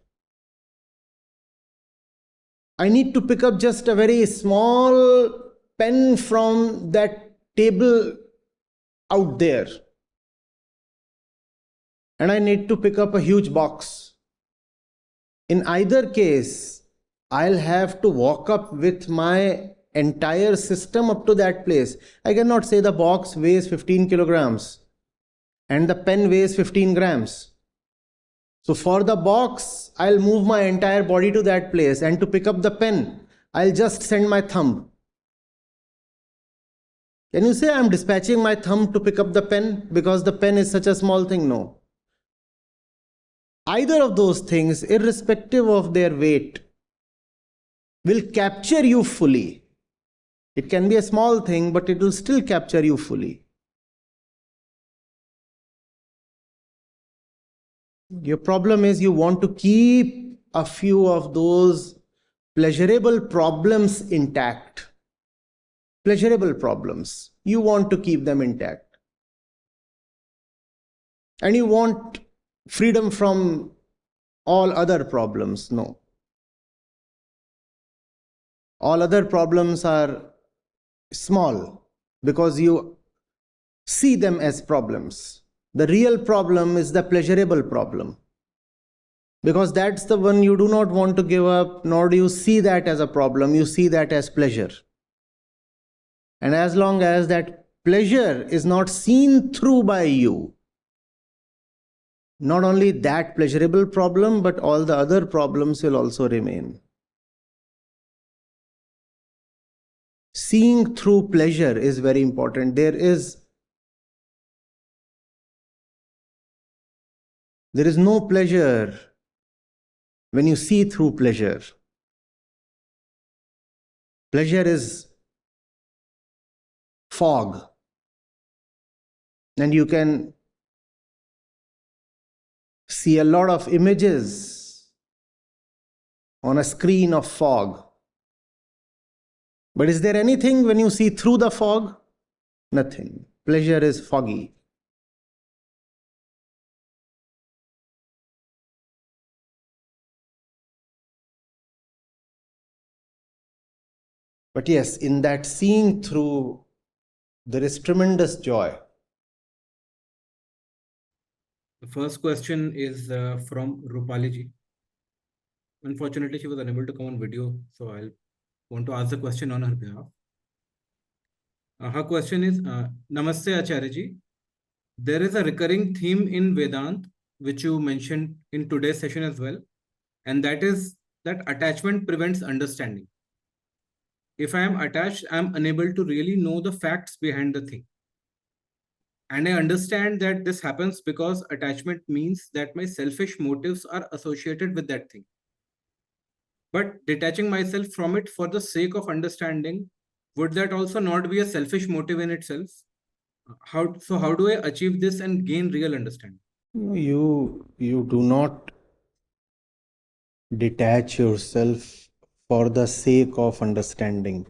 I need to pick up just a very small pen from that table out there. And I need to pick up a huge box. In either case, I'll have to walk up with my entire system up to that place. I cannot say the box weighs 15 kilograms and the pen weighs 15 grams. So for the box, I'll move my entire body to that place, and to pick up the pen, I'll just send my thumb. Can you say I'm dispatching my thumb to pick up the pen because the pen is such a small thing? No. Either of those things, irrespective of their weight, will capture you fully. It can be a small thing, but it will still capture you fully. Your problem is you want to keep a few of those pleasurable problems intact. Pleasurable problems. You want to keep them intact. And you want freedom from all other problems. No. All other problems are small because you see them as problems. The real problem is the pleasurable problem, because that's the one you do not want to give up, nor do you see that as a problem, you see that as pleasure. And as long as that pleasure is not seen through by you, not only that pleasurable problem, but all the other problems will also remain. Seeing through pleasure is very important. There is no pleasure when you see through pleasure. Pleasure is fog, and you can see a lot of images on a screen of fog. But is there anything when you see through the fog? Nothing. Pleasure is foggy. But yes, in that seeing through, there is tremendous joy. The first question is from Rupali ji. Unfortunately, she was unable to come on video, so I'll want to ask the question on her behalf. Her question is, Namaste Acharya Ji. There is a recurring theme in Vedanta, which you mentioned in today's session as well, and that is that attachment prevents understanding. If I am attached, I am unable to really know the facts behind the thing. And I understand that this happens because attachment means that my selfish motives are associated with that thing. But detaching myself from it for the sake of understanding, would that also not be a selfish motive in itself? How do I achieve this and gain real understanding? You do not detach yourself for the sake of understanding.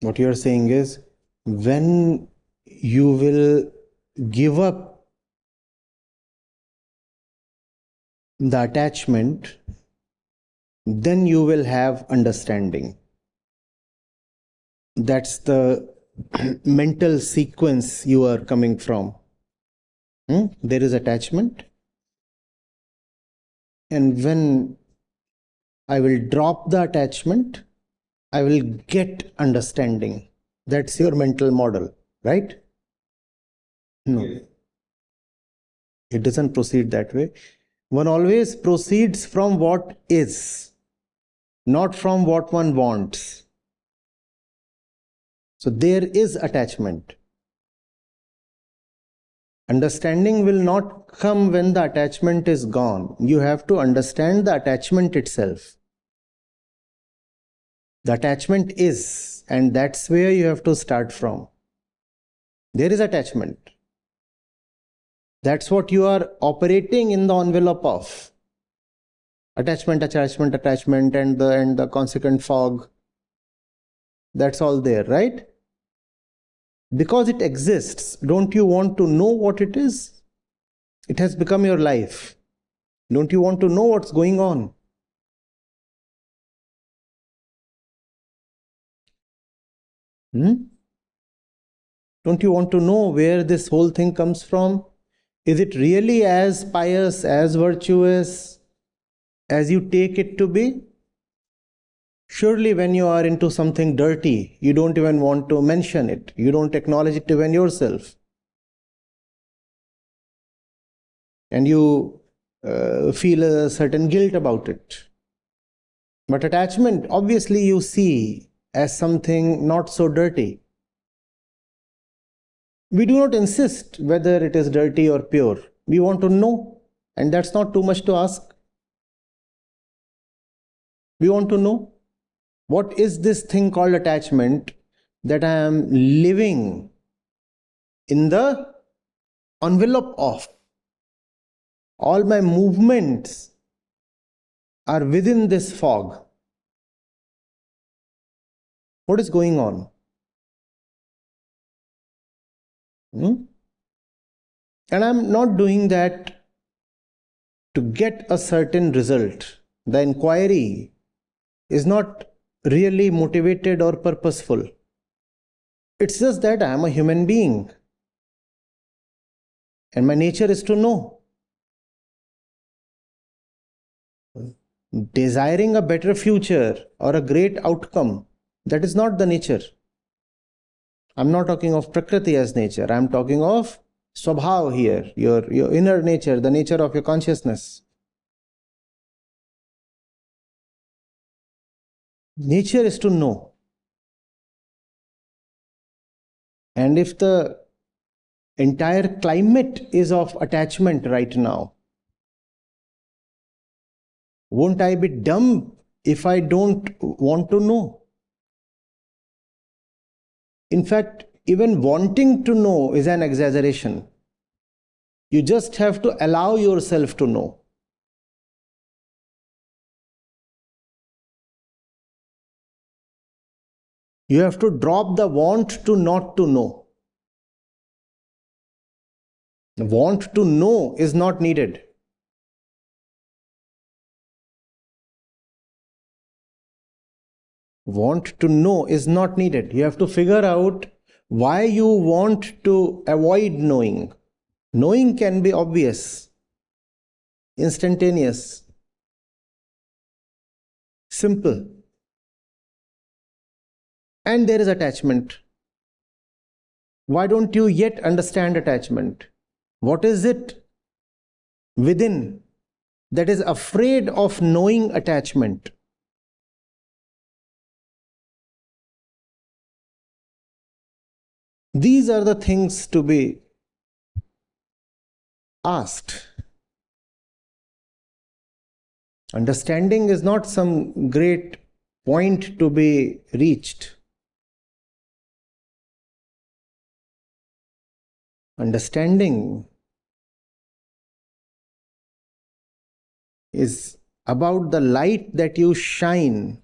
What you are saying is, when you will give up the attachment, then you will have understanding. That's the mental sequence you are coming from. There is attachment, and when I will drop the attachment, I will get understanding. That's your mental model, right? No. Yes. It doesn't proceed that way. One always proceeds from what is, not from what one wants. So there is attachment. Understanding will not come when the attachment is gone. You have to understand the attachment itself. The attachment is, and that's where you have to start from. There is attachment. That's what you are operating in the envelope of. Attachment, and the consequent fog. That's all there, right? Because it exists, don't you want to know what it is? It has become your life. Don't you want to know what's going on? Don't you want to know where this whole thing comes from? Is it really as pious, as virtuous as you take it to be? Surely when you are into something dirty, you don't even want to mention it. You don't acknowledge it even yourself. And you feel a certain guilt about it. But attachment, obviously you see as something not so dirty. We do not insist whether it is dirty or pure. We want to know, and that's not too much to ask. We want to know, what is this thing called attachment that I am living in the envelope of? All my movements are within this fog. What is going on? And I'm not doing that to get a certain result. The inquiry is not really motivated or purposeful. It's just that I am a human being. And my nature is to know. Desiring a better future or a great outcome, that is not the nature. I'm not talking of Prakriti as nature. I'm talking of Swabhav here, your inner nature, the nature of your consciousness. Nature is to know. And if the entire climate is of attachment right now, won't I be dumb if I don't want to know? In fact, even wanting to know is an exaggeration. You just have to allow yourself to know. You have to drop the want to not to know. Want to know is not needed. Want to know is not needed. You have to figure out why you want to avoid knowing. Knowing can be obvious, instantaneous, simple. And there is attachment. Why don't you yet understand attachment? What is it within that is afraid of knowing attachment? These are the things to be asked. Understanding is not some great point to be reached. Understanding is about the light that you shine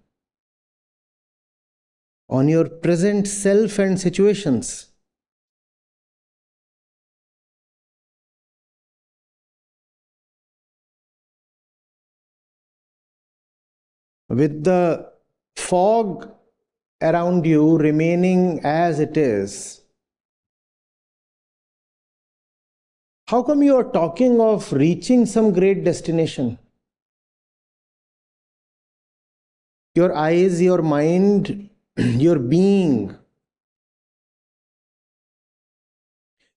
on your present self and situations. With the fog around you remaining as it is, how come you are talking of reaching some great destination? Your eyes, your mind, your being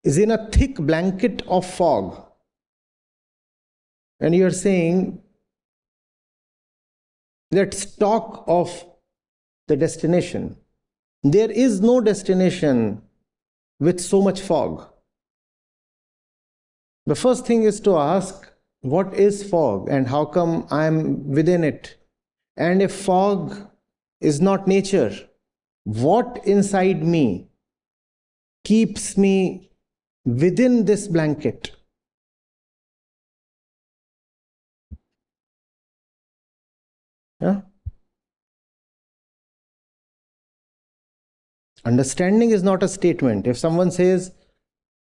is in a thick blanket of fog. And you are saying, let's talk of the destination. There is no destination with so much fog. The first thing is to ask, what is fog and how come I am within it? And if fog is not nature, what inside me keeps me within this blanket? Yeah? Understanding is not a statement. If someone says,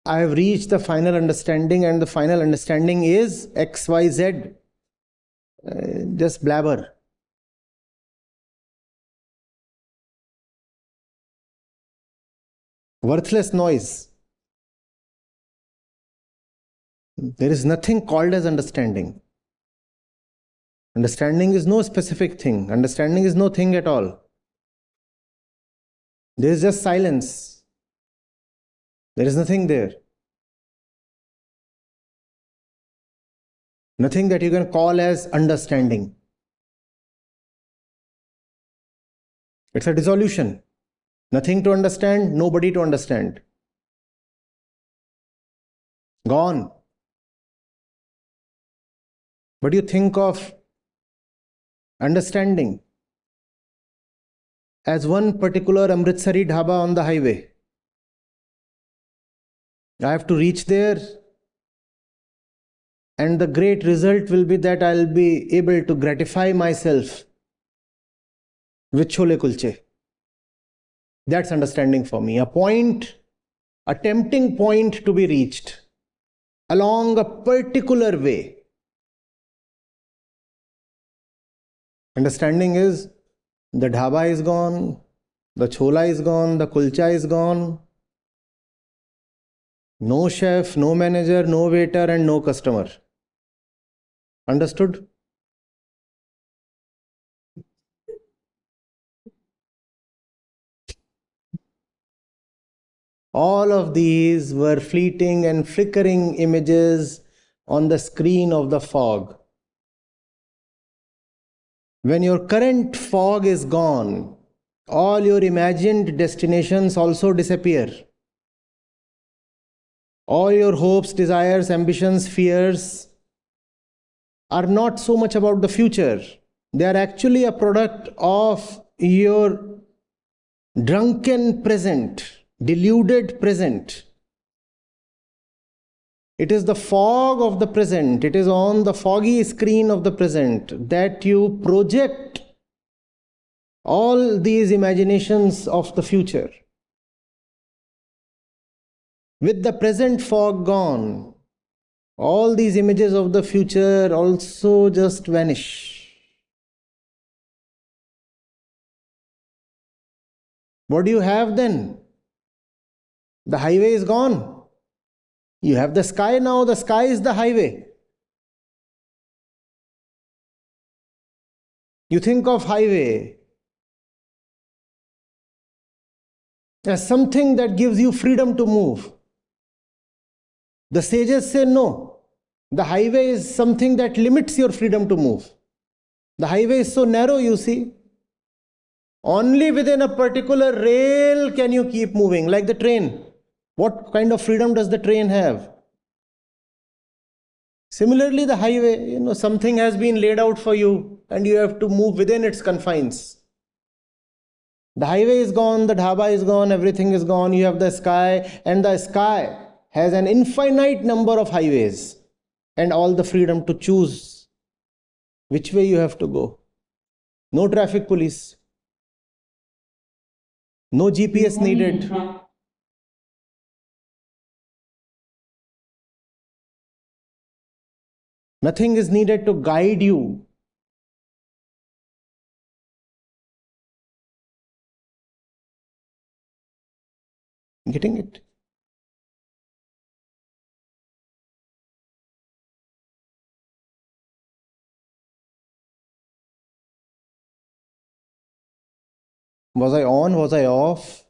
I have reached the final understanding and the final understanding is XYZ, just blabber. Worthless noise. There is nothing called as understanding. Understanding is no specific thing. Understanding is no thing at all. There is just silence. There is nothing there. Nothing that you can call as understanding. It's a dissolution. Nothing to understand, nobody to understand. Gone. But you think of understanding as one particular Amritsari dhaba on the highway. I have to reach there, and the great result will be that I'll be able to gratify myself with chole kulche. That's understanding for me. A point, a tempting point to be reached along a particular way. Understanding is the dhaba is gone, the chola is gone, the kulcha is gone. No chef, no manager, no waiter, and no customer. Understood? All of these were fleeting and flickering images on the screen of the fog. When your current fog is gone, all your imagined destinations also disappear. All your hopes, desires, ambitions, fears are not so much about the future. They are actually a product of your drunken present, deluded present. It is the fog of the present. It is on the foggy screen of the present that you project all these imaginations of the future. With the present fog gone, all these images of the future also just vanish. What do you have then? The highway is gone. You have the sky now. The sky is the highway. You think of highway as something that gives you freedom to move. The sages say no. The highway is something that limits your freedom to move. The highway is so narrow, you see. Only within a particular rail can you keep moving, like the train. What kind of freedom does the train have? Similarly, the highway, something has been laid out for you and you have to move within its confines. The highway is gone, the dhaba is gone, everything is gone. You have the sky, and the sky has an infinite number of highways and all the freedom to choose which way you have to go. No traffic police, no GPS needed. Nothing is needed to guide you. Getting it? Was I on? Was I off?